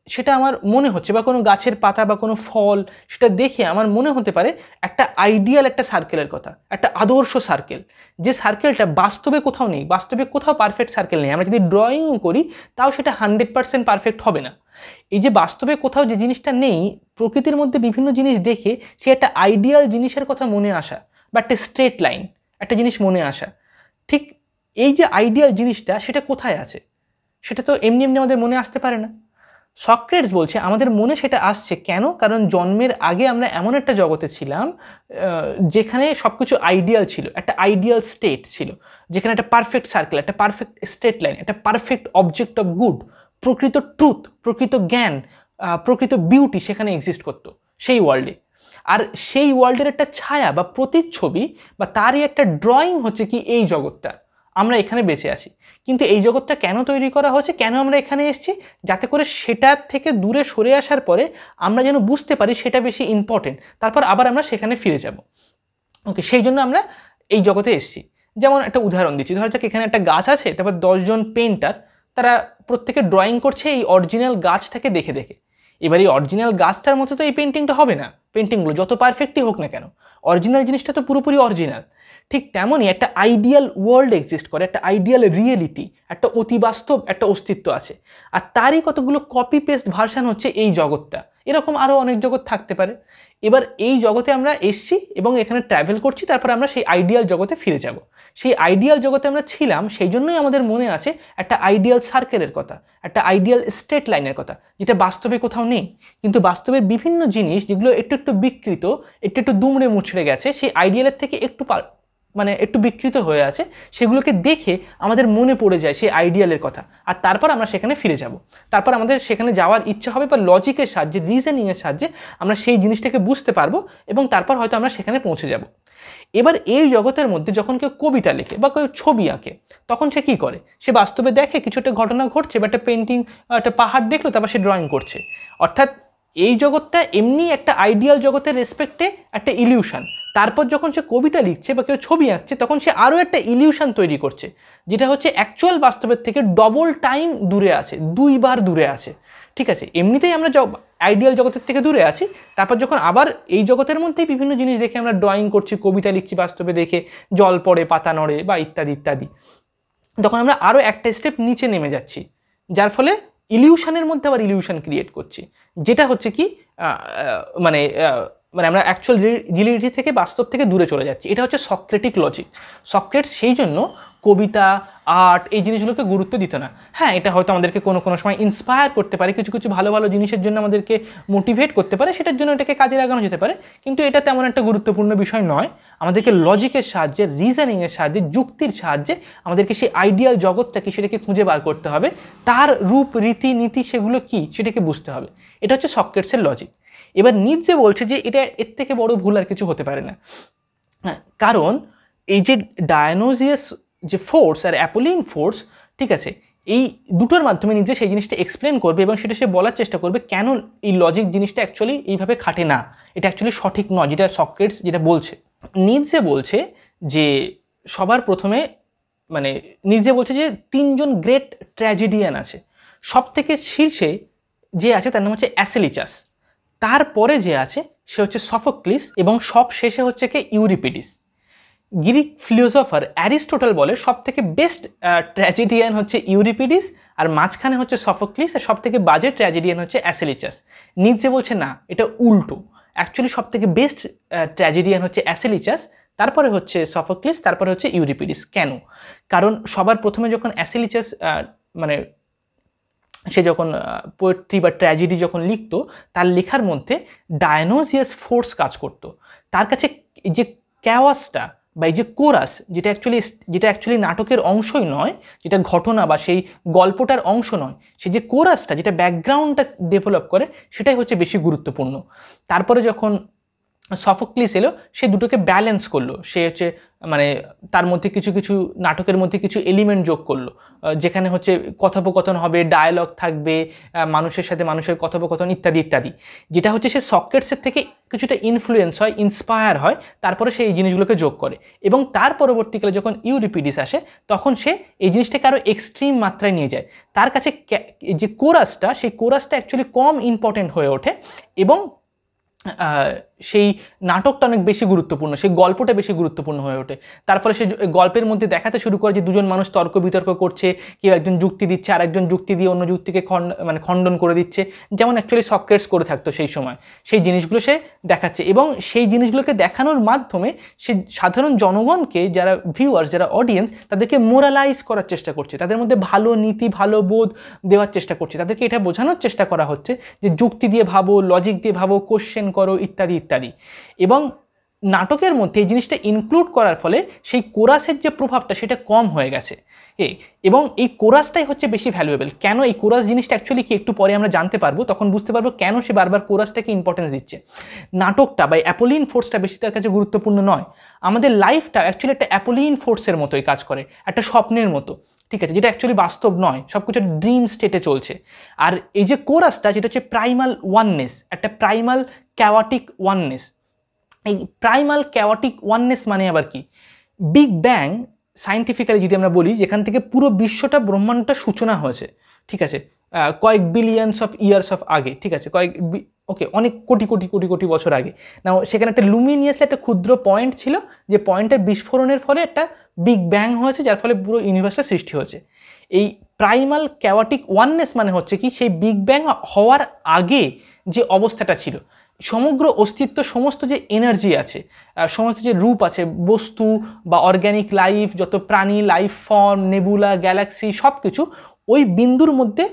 সেটা আমার মনে হচ্ছে, বা কোনো গাছের পাতা বা কোনো ফল, সেটা দেখে আমার মনে হতে পারে একটা আইডিয়াল একটা সার্কেলের কথা, একটা আদর্শ সার্কেল, যে সার্কেলটা বাস্তবে কোথাও নেই, বাস্তবে কোথাও পারফেক্ট সার্কেল নেই। আমরা যদি ড্রয়িংও করি তাও সেটা 100% পারফেক্ট হবে না। এই যে বাস্তবে কোথাও যে জিনিসটা নেই, প্রকৃতির মধ্যে বিভিন্ন জিনিস দেখে সে একটা আইডিয়াল জিনিসের কথা মনে আসা, বা একটা স্ট্রেট লাইন একটা জিনিস মনে আসা, ঠিক এই যে আইডিয়াল জিনিসটা সেটা কোথায় আছে, সেটা তো এমনি এমনি আমাদের মনে আসতে পারে না। সক্রেটস বলছে আমাদের মনে সেটা আসছে কেন? কারণ জন্মের আগে আমরা এমন একটা জগতে ছিলাম যেখানে সব কিছু আইডিয়াল ছিল, একটা আইডিয়াল স্টেট ছিল, যেখানে একটা পারফেক্ট সার্কেল, একটা পারফেক্ট স্ট্রেট লাইন, একটা পারফেক্ট অবজেক্ট অফ গুড, প্রকৃত ট্রুথ, প্রকৃত জ্ঞান, প্রকৃত বিউটি সেখানে এক্সিস্ট করতো সেই ওয়ার্ল্ডে। আর সেই ওয়ার্ল্ডের একটা ছায়া বা প্রতিচ্ছবি বা তারই একটা ড্রয়িং হচ্ছে কি এই জগৎটা, আমরা এখানে বেঁচে আছি। কিন্তু এই জগৎটা কেন তৈরি করা হয়েছে, কেন আমরা এখানে এসেছি? যাতে করে সেটার থেকে দূরে সরে আসার পরে আমরা যেন বুঝতে পারি সেটা বেশি ইম্পর্টেন্ট, তারপর আবার আমরা সেখানে ফিরে যাব। ওকে, সেই জন্য আমরা এই জগতে এসেছি। যেমন একটা উদাহরণ দিচ্ছি, ধরো যাক এখানে একটা গাছ আছে, তারপর 10 জন পেন্টার, তারা প্রত্যেকে ড্রয়িং করছে এই অরিজিনাল গাছটাকে দেখে দেখে। এবার এই অরিজিনাল গাছটার মতো তো এই পেন্টিংটা হবে না, পেন্টিংগুলো যত পারফেক্টই হোক না কেন, অরিজিনাল জিনিসটা তো পুরোপুরি অরিজিনাল। ঠিক তেমনই একটা আইডিয়াল ওয়ার্ল্ড এক্সিস্ট করে, একটা আইডিয়াল রিয়েলিটি, একটা অতিবাস্তব একটা অস্তিত্ব আছে, আর তারই কতগুলো কপি পেস্ট ভার্সান হচ্ছে এই জগৎটা। এরকম আরও অনেক জগৎ থাকতে পারে। এবার এই জগতে আমরা এসছি এবং এখানে ট্র্যাভেল করছি, তারপর আমরা সেই আইডিয়াল জগতে ফিরে যাব। সেই আইডিয়াল জগতে আমরা ছিলাম, সেই জন্যই আমাদের মনে আছে একটা আইডিয়াল সার্কেলের কথা, একটা আইডিয়াল স্ট্রেট লাইনের কথা, যেটা বাস্তবে কোথাও নেই। কিন্তু বাস্তবের বিভিন্ন জিনিস যেগুলো একটু একটু বিকৃত, একটু একটু দুমড়ে মুচড়ে গেছে, সেই আইডিয়ালের থেকে একটু বিকৃত হয়ে আছে, সেগুলোকে দেখে আমাদের মনে পড়ে যায় সেই আইডিয়ালের কথা, আর তারপর আমরা সেখানে ফিরে যাব। তারপর আমাদের সেখানে যাওয়ার ইচ্ছা হবে, বা লজিকের সাহায্যে, রিজনিংয়ের সাহায্যে আমরা সেই জিনিসটাকে বুঝতে পারবো এবং তারপর হয়তো আমরা সেখানে পৌঁছে যাব। এবার এই জগতের মধ্যে যখন কেউ কবিতা লেখে বা কেউ ছবি আঁকে, তখন সে কী করে? সে বাস্তবে দেখে কিছু একটা ঘটনা ঘটছে, বা একটা পেন্টিং, একটা পাহাড় দেখলো, তারপর সে ড্রয়িং করছে। অর্থাৎ এই জগৎটা এমনি একটা আইডিয়াল জগতের রেসপেক্টে একটা ইলিউশন। তারপর যখন সে কবিতা লিখছে বা কেউ ছবি আঁকছে, তখন সে আরও একটা ইলিউশন তৈরি করছে, যেটা হচ্ছে অ্যাকচুয়াল বাস্তবের থেকে ডবল টাইম দূরে আছে, 2 বার দূরে আছে। ঠিক আছে, এমনিতেই আমরা আইডিয়াল জগতের থেকে দূরে আছি, তারপর যখন আবার এই জগতের মধ্যেই বিভিন্ন জিনিস দেখে আমরা ড্রয়িং করছি, কবিতা লিখছি, বাস্তবে দেখে জল পড়ে, পাতা নড়ে বা ইত্যাদি ইত্যাদি, তখন আমরা আরও একটা স্টেপ নিচে নেমে যাচ্ছি, যার ফলে ইলিউশনের মধ্যে আবার ইলিউশন ক্রিয়েট করছি, যেটা হচ্ছে কি মানে আমরা অ্যাকচুয়াল রিয়েলিটি থেকে, বাস্তব থেকে দূরে চলে যাচ্ছি। এটা হচ্ছে সক্রেটিক লজিক। সক্রেটস সেই জন্য কবিতা, আর্ট এই জিনিসগুলোকে গুরুত্ব দিত না। হ্যাঁ, এটা হয়তো আমাদেরকে কোনো কোনো সময় ইন্সপায়ার করতে পারে, কিছু কিছু ভালো ভালো জিনিসের জন্য আমাদেরকে মোটিভেট করতে পারে, সেটার জন্য এটাকে কাজে লাগানো যেতে পারে, কিন্তু এটা তেমন একটা গুরুত্বপূর্ণ বিষয় নয়। আমাদেরকে লজিকের সাহায্যে, রিজনিংয়ের সাহায্যে, যুক্তির সাহায্যে আমাদেরকে সেই আইডিয়াল জগৎটাকে, সেটাকে খুঁজে বার করতে হবে, তার রূপ, রীতি, নীতি সেগুলো কি সেটাকে বুঝতে হবে। এটা হচ্ছে সক্রেটসের লজিক। এবার নিৎজে বলছে যে এটা এর থেকে বড় ভুল আর কিছু হতে পারে না। হ্যাঁ, কারণ এই যে ডায়োনিজিয়াস যে ফোর্স আর অ্যাপোলিন ফোর্স, ঠিক আছে, এই দুটোর মাধ্যমে নিজে সেই জিনিসটা এক্সপ্লেন করবে এবং সেটা সে বলার চেষ্টা করবে কেন এই লজিক জিনিসটা অ্যাকচুয়ালি এইভাবে খাটে না, এটা অ্যাকচুয়ালি সঠিক নয়, যেটা সক্রেটিস যেটা বলছে। নিটজে বলছে যে সবার প্রথমে মানে নিটজে বলছে যে 3জন গ্রেট ট্র্যাজেডিয়ান আছে, সব থেকে শীর্ষে যে আছে তার নাম হচ্ছে অ্যাসেলিচাস, তারপরে যে আছে সে হচ্ছে সফোক্লিস এবং সব শেষে হচ্ছে কে ইউরিপিডিস। গ্রিক ফিলোসফার অ্যারিস্টোটল বলে সব থেকে বেস্ট ট্র্যাজেডিয়ান হচ্ছে ইউরিপিডিস, আর মাঝখানে হচ্ছে সফোক্লিস, আর সব থেকে বাজে ট্র্যাজেডিয়ান হচ্ছে অ্যাসেলিচাস। নিটজে বলছে না, এটা উল্টো, অ্যাকচুয়ালি সব থেকে বেস্ট ট্র্যাজেডিয়ান হচ্ছে অ্যাসেলিচাস, তারপরে হচ্ছে সফোক্লিস, তারপরে হচ্ছে ইউরিপিডিস। কেন? কারণ সবার প্রথমে যখন অ্যাসেলিচাস মানে সে যখন পোয়েট্রি বা ট্র্যাজেডি যখন লিখতো, তার লেখার মধ্যে ডায়নোজিয়াস ফোর্স কাজ করতো। তার কাছে যে ক্যাওয়াসটা বা এই যে কোরাস, যেটা অ্যাকচুয়ালি নাটকের অংশই নয়, যেটা ঘটনা বা সেই গল্পটার অংশ নয়, সে যে কোরাসটা যেটা ব্যাকগ্রাউন্ডটা ডেভেলপ করে, সেটাই হচ্ছে বেশি গুরুত্বপূর্ণ। তারপরে যখন সফোক্লিস এলো, সে দুটোকে ব্যালেন্স করলো, সে হচ্ছে মানে তার মধ্যে কিছু কিছু নাটকের মধ্যে কিছু এলিমেন্ট যোগ করলো, যেখানে হচ্ছে কথোপকথন হবে, ডায়ালগ থাকবে, মানুষের সাথে মানুষের কথোপকথন ইত্যাদি ইত্যাদি, যেটা হচ্ছে সে সক্রেটিসের থেকে কিছুটা ইনফ্লুয়েন্স হয়, ইন্সপায়ার হয়, তারপরে সে এই জিনিসগুলোকে যোগ করে। এবং তার পরবর্তীকালে যখন ইউরিপিডিস আসে, তখন সে এই জিনিসটাকে আরও এক্সট্রিম মাত্রায় নিয়ে যায়। তার কাছে যে কোরাসটা, সেই কোরাসটা অ্যাকচুয়ালি কম ইম্পর্টেন্ট হয়ে ওঠে এবং সেই নাটকটা অনেক বেশি গুরুত্বপূর্ণ, সেই গল্পটা বেশি গুরুত্বপূর্ণ হয়ে ওঠে। তার ফলে সে গল্পের মধ্যে দেখাতে শুরু করে যে দুজন মানুষ তর্ক বিতর্ক করছে, কেউ একজন যুক্তি দিচ্ছে, আর একজন যুক্তি দিয়ে অন্য যুক্তিকে খণ্ডন করে দিচ্ছে, যেমন অ্যাকচুয়ালি সক্রেটিস করে থাকতো সেই সময়। সেই জিনিসগুলো সে দেখাচ্ছে এবং সেই জিনিসগুলোকে দেখানোর মাধ্যমে সে সাধারণ জনগণকে, যারা ভিউয়ার্স, যারা অডিয়েন্স, তাদেরকে মোরালাইজ করার চেষ্টা করছে, তাদের মধ্যে ভালো নীতি, ভালো বোধ দেওয়ার চেষ্টা করছে, তাদেরকে এটা বোঝানোর চেষ্টা করা হচ্ছে যে যুক্তি দিয়ে ভাবো, লজিক দিয়ে ভাবো, কোশ্চেন করো ইত্যাদি ইত্যাদি। এবং নাটকের মধ্যে এই জিনিসটা ইনক্লুড করার ফলে সেই কোরাসের যে প্রভাবটা সেটা কম হয়ে গেছে, এবং এই কোরাসটাই হচ্ছে বেশি ভ্যালুয়েবল। কেন এই কোরাস জিনিসটা অ্যাকচুয়ালি কি একটু পরে আমরা জানতে পারবো, তখন বুঝতে পারবো কেন সে বারবার কোরাসটাকে ইম্পর্টেন্স দিচ্ছে। নাটকটা বা অ্যাপোলিন ফোর্সটা বেশি তার কাছে গুরুত্বপূর্ণ নয়। আমাদের লাইফটা অ্যাকচুয়ালি একটা অ্যাপোলিন ফোর্সের মতোই কাজ করে, একটা স্বপ্নের মতো, ঠিক আছে, যেটা অ্যাকচুয়ালি বাস্তব নয়, সব কিছু ড্রিম স্টেটে চলছে। আর এই যে কোরাসটা, যেটা হচ্ছে প্রাইমাল ওয়াননেস, একটা প্রাইমাল ক্যাওয়াটিক ওয়াননেস। এই প্রাইমাল ক্যাওয়াটিক ওয়াননেস মানে আবার কি? বিগ ব্যাং সায়েন্টিফিক্যালি যদি আমরা বলি, যেখান থেকে পুরো বিশ্বটা, ব্রহ্মাণ্ডটা সূচনা হয়েছে, ঠিক আছে, কয়েক বিলিয়নস অফ ইয়ার্স অফ আগে, ঠিক আছে, অনেক কোটি কোটি কোটি কোটি বছর আগে। না, সেখানে একটা লুমিনিয়াসলি একটা ক্ষুদ্র পয়েন্ট ছিল, যে পয়েন্টের বিস্ফোরণের ফলে একটা বিগ ব্যাং হয়েছে, যার ফলে পুরো ইউনিভার্সটা সৃষ্টি হয়েছে। এই প্রাইমাল ক্যাওয়াটিক ওয়াননেস মানে হচ্ছে কি, সেই বিগ ব্যাং হওয়ার আগে যে অবস্থাটা ছিল, সমগ্র অস্তিত্ব, সমস্ত যে এনার্জি আছে, সমস্ত যে রূপ আছে, বস্তু বা অর্গ্যানিক লাইফ, যত প্রাণী, লাইফ ফর্ম, নেবুলা, গ্যালাক্সি, সব কিছু ওই বিন্দুর মধ্যে,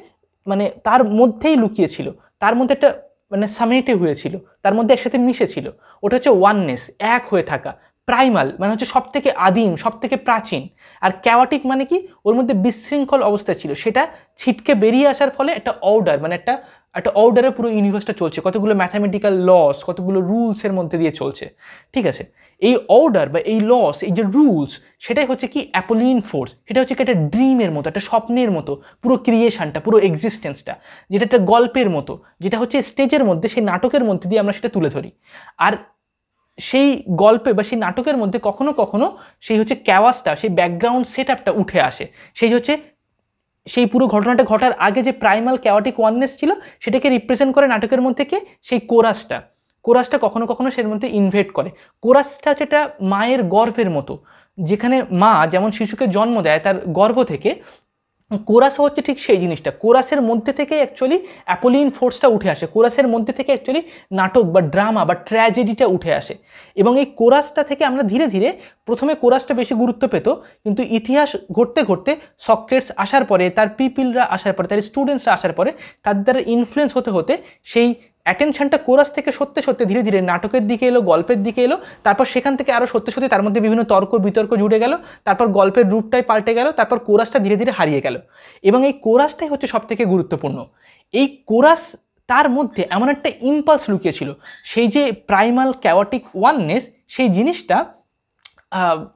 মানে তার মধ্যেই লুকিয়েছিল, তার মধ্যে একটা মানে সামেটে হয়েছিল, তার মধ্যে একসাথে মিশেছিল। ওটা হচ্ছে ওয়াননেস, এক হয়ে থাকা। প্রাইমাল মানে হচ্ছে সব থেকে আদিম, সব থেকে প্রাচীন। আর ক্যাওয়াটিক মানে কি, ওর মধ্যে বিশৃঙ্খল অবস্থা ছিল, সেটা ছিটকে বেরিয়ে আসার ফলে একটা অর্ডার, মানে একটা অর্ডারে পুরো ইউনিভার্সটা চলছে, কতগুলো ম্যাথামেটিক্যাল লস, কতগুলো রুলসের মধ্যে দিয়ে চলছে, ঠিক আছে। এই অর্ডার বা এই লস, এই যে রুলস, সেটাই হচ্ছে কি অ্যাপোলিন ফোর্স। সেটা হচ্ছে কি একটা ড্রিমের মতো, একটা স্বপ্নের মতো, পুরো ক্রিয়েশনটা, পুরো এক্সিস্টেন্সটা, যেটা একটা গল্পের মতো, যেটা হচ্ছে স্টেজের মধ্যে, সেই নাটকের মধ্যে দিয়ে আমরা সেটা তুলে ধরি। আর সেই গল্পে বা সেই নাটকের মধ্যে কখনো কখনো সেই হচ্ছে ক্যাওয়াসটা, সেই ব্যাকগ্রাউন্ড সেট আপটা উঠে আসে, সেই হচ্ছে সেই পুরো ঘটনাটা ঘটার আগে যে প্রাইমাল ক্যাওয়াটিক ওয়াননেস ছিল, সেটাকে রিপ্রেজেন্ট করে নাটকের মধ্যে কে, সেই কোরাসটা কখনো কখনো সের মধ্যে ইনভেট করে। কোরাসটা হচ্ছে একটা মায়ের গর্ভের মতো, যেখানে মা যেমন শিশুকে জন্ম দেয় তার গর্ভ থেকে, কোরাসও হচ্ছে ঠিক সেই জিনিসটা। কোরাসের মধ্যে থেকে অ্যাকচুয়ালি অ্যাপোলিন ফোর্সটা উঠে আসে, কোরাসের মধ্যে থেকে অ্যাকচুয়ালি নাটক বা ড্রামা বা ট্র্যাজেডিটা উঠে আসে। এবং এই কোরাসটা থেকে আমরা ধীরে ধীরে, প্রথমে কোরাসটা বেশি গুরুত্ব পেত, কিন্তু ইতিহাস ঘটতে ঘটতে, সক্রেটিস আসার পরে, তার পিপলরা আসার পরে, তার স্টুডেন্টসরা আসার পরে, তাদের দ্বারা ইনফ্লুয়েন্স হতে হতে সেই অ্যাটেনশনটা কোরাস থেকে সত্যি সত্যি ধীরে ধীরে নাটকের দিকে এলো, গল্পের দিকে এলো। তারপর সেখান থেকে আরও সত্যি সত্যি তার মধ্যে বিভিন্ন তর্ক বিতর্ক জুড়ে গেল, তারপর গল্পের রূপটাই পাল্টে গেল, তারপর কোরাসটা ধীরে ধীরে হারিয়ে গেল। এবং এই কোরাসটাই হচ্ছে সব থেকে গুরুত্বপূর্ণ। এই কোরাস, তার মধ্যে এমন একটা ইম্পালস লুকিয়েছিল, সেই যে প্রাইমাল ক্যাওয়াটিক ওয়াননেস, সেই জিনিসটা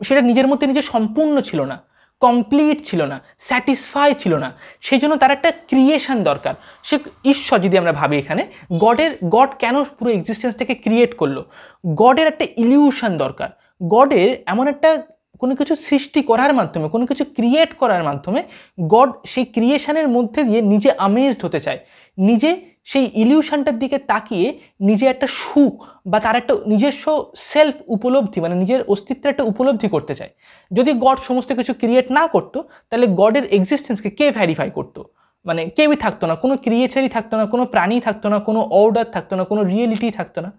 সেটা নিজের মধ্যে নিজে সম্পূর্ণ ছিল না, কমপ্লিট ছিল না, স্যাটিসফাই ছিল না, সেই জন্য তার একটা ক্রিয়েশন দরকার। সে ঈশ্বর যদি আমরা ভাবি এখানে, গড কেন পুরো এক্সিস্টেন্সটাকে ক্রিয়েট করলো? গডের একটা ইলিউশন দরকার। গডের এমন একটা কোনো কিছু সৃষ্টি করার মাধ্যমে, কোনো কিছু ক্রিয়েট করার মাধ্যমে গড সেই ক্রিয়েশনের মধ্যে দিয়ে নিজে আমেজড হতে চায়, নিজে সেই ইলিউশনটার দিকে তাকিয়ে নিজে একটা সুখ বা তার একটা নিজস্ব সেলফ উপলব্ধি, মানে নিজের অস্তিত্বের একটা উপলব্ধি করতে চায়। যদি গড সমস্ত কিছু ক্রিয়েট না করতো, তাহলে গডের এক্সিস্টেন্সকে কে ভ্যারিফাই করতো? মানে কেউই থাকতো না, কোনো ক্রিয়েচারই থাকতো না, কোনো প্রাণী থাকতো না, কোনো অর্ডার থাকতো না, কোনো রিয়েলিটি থাকতো না।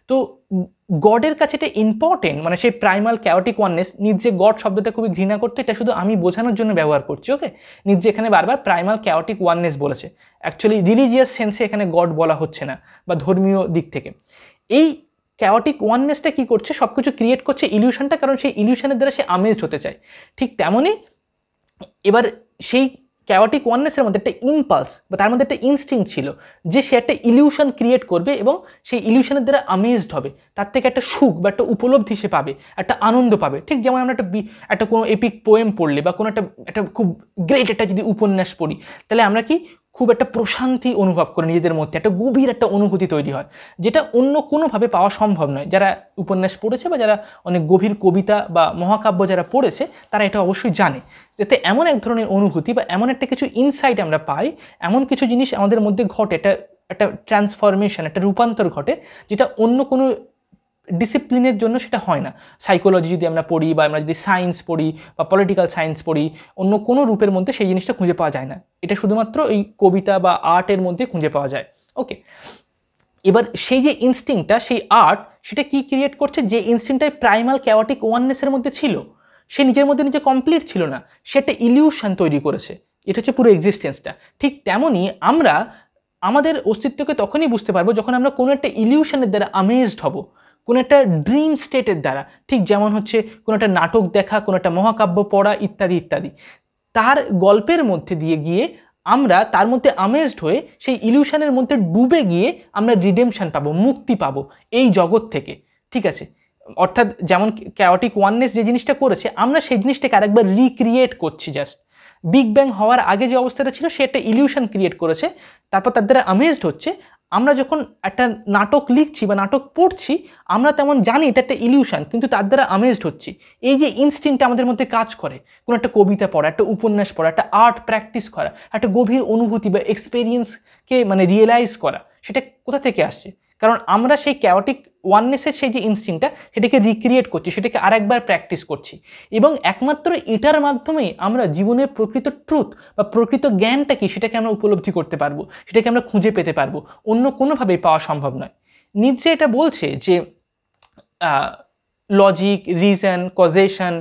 তো গডের কাছে এটা ইম্পর্টেন্ট, মানে সেই প্রাইমাল ক্যাওটিক ওয়াননেস। নিজ গড শব্দটা খুবই ঘৃণা করতো, এটা শুধু আমি বোঝানোর জন্য ব্যবহার করছি, ওকে? নিজ এখানে বারবার প্রাইমাল ক্যাওটিক ওয়াননেস বলেছে, অ্যাকচুয়ালি রিলিজিয়াস সেন্সে এখানে গড বলা হচ্ছে না, বা ধর্মীয় দিক থেকে। এই ক্যাওটিক ওয়াননেসটা কি করছে? সব কিছু ক্রিয়েট করছে ইলিউশনটা, কারণ সেই ইলিউশনের দ্বারা সে আমেজড হতে চায়। ঠিক তেমনই এবার সেই ক্যাওটিক ওয়াননেসের মধ্যে একটা ইম্পালস বা তার মধ্যে একটা ইনস্টিংক্ট ছিল যে সে একটা ইলিউশন ক্রিয়েট করবে এবং সেই ইলিউশনের দ্বারা আমেজড হবে, তার থেকে একটা সুখ বা একটা উপলব্ধি সে পাবে, একটা আনন্দ পাবে। ঠিক যেমন আমরা একটা কোনো এপিক পোয়েম পড়লে বা কোনো একটা খুব গ্রেট একটা যদি উপন্যাস পড়ি, তাহলে আমরা কি খুব একটা প্রশান্তি অনুভব করি, নিজেদের মধ্যে একটা গভীর একটা অনুভূতি তৈরি হয়, যেটা অন্য কোনোভাবে পাওয়া সম্ভব নয়। যারা উপন্যাস পড়েছে বা যারা অনেক গভীর কবিতা বা মহাকাব্য যারা পড়েছে, তারা এটা অবশ্যই জানে। যাতে এমন এক ধরনের অনুভূতি বা এমন একটা কিছু ইনসাইট আমরা পাই, এমন কিছু জিনিস আমাদের মধ্যে ঘটে, একটা ট্রান্সফরমেশন, একটা রূপান্তর ঘটে, যেটা অন্য কোনো ডিসিপ্লিনের জন্য সেটা হয় না। সাইকোলজি যদি আমরা পড়ি বা আমরা যদি সায়েন্স পড়ি বা পলিটিক্যাল সায়েন্স পড়ি, অন্য কোনো রূপের মধ্যে সেই জিনিসটা খুঁজে পাওয়া যায় না। এটা শুধুমাত্র এই কবিতা বা আর্টের মধ্যে খুঁজে পাওয়া যায়, ওকে? এবার সেই যে ইনস্টিংক্টটা, সেই আর্ট, সেটা কি ক্রিয়েট করছে? যে ইনস্টিংক্টটাই প্রাইমাল ক্যাওটিক ওয়াননেসের মধ্যে ছিল, সে নিজের মধ্যে নিজে কমপ্লিট ছিল না, সে একটা ইলিউশন তৈরি করেছে। এটা হচ্ছে পুরো এক্সিস্টেন্সটা। ঠিক তেমনই আমরা আমাদের অস্তিত্বকে তখনই বুঝতে পারবো যখন আমরা কোনো একটা ইলিউশনের দ্বারা আমেজড হব, কোনো একটা ড্রিম স্টেটের দ্বারা। ঠিক যেমন হচ্ছে কোনো একটা নাটক দেখা, কোনো একটা মহাকাব্য পড়া, ইত্যাদি ইত্যাদি। তার গল্পের মধ্যে দিয়ে গিয়ে আমরা তার মধ্যে আমেজড হয়ে সেই ইলিউশনের মধ্যে ডুবে গিয়ে আমরা রিডেমশন পাবো, মুক্তি পাবো এই জগৎ থেকে। ঠিক আছে? অর্থাৎ যেমন ক্যাওটিক ওয়াননেস যে জিনিসটা করেছে, আমরা সেই জিনিসটাকে আরেকবার রিক্রিয়েট করছি। জাস্ট বিগ ব্যাং হওয়ার আগে যে অবস্থাটা ছিল, সে একটা ইলিউশন ক্রিয়েট করেছে, তারপর তার দ্বারা আমেজড হচ্ছে। আমরা যখন একটা নাটক লিখছি বা নাটক পড়ছি, আমরা তেমন জানি এটা একটা ইলিউশন, কিন্তু তার দ্বারা আমেজড হচ্ছি। এই যে ইনস্টিংক্টটা আমাদের মধ্যে কাজ করে, কোনো একটা কবিতা পড়া, একটা উপন্যাস পড়া, একটা আর্ট প্র্যাকটিস করা, একটা গভীর অনুভূতি বা এক্সপেরিয়েন্সকে মানে রিয়েলাইজ করা, সেটা কোথা থেকে আসছে? কারণ আমরা সেই ক্যাওটিক ওয়াননেসের সেই যে ইনস্টিংক্টটা, সেটাকে রিক্রিয়েট করছি, সেটাকে আরেকবার প্র্যাকটিস করছি, এবং একমাত্র এটার মাধ্যমেই আমরা জীবনের প্রকৃত ট্রুথ বা প্রকৃত জ্ঞানটা কি, সেটাকে আমরা উপলব্ধি করতে পারবো, সেটাকে আমরা খুঁজে পেতে পারবো। অন্য কোনোভাবেই পাওয়া সম্ভব নয়। নিচে এটা বলছে যে লজিক, রিজন, কজেশন,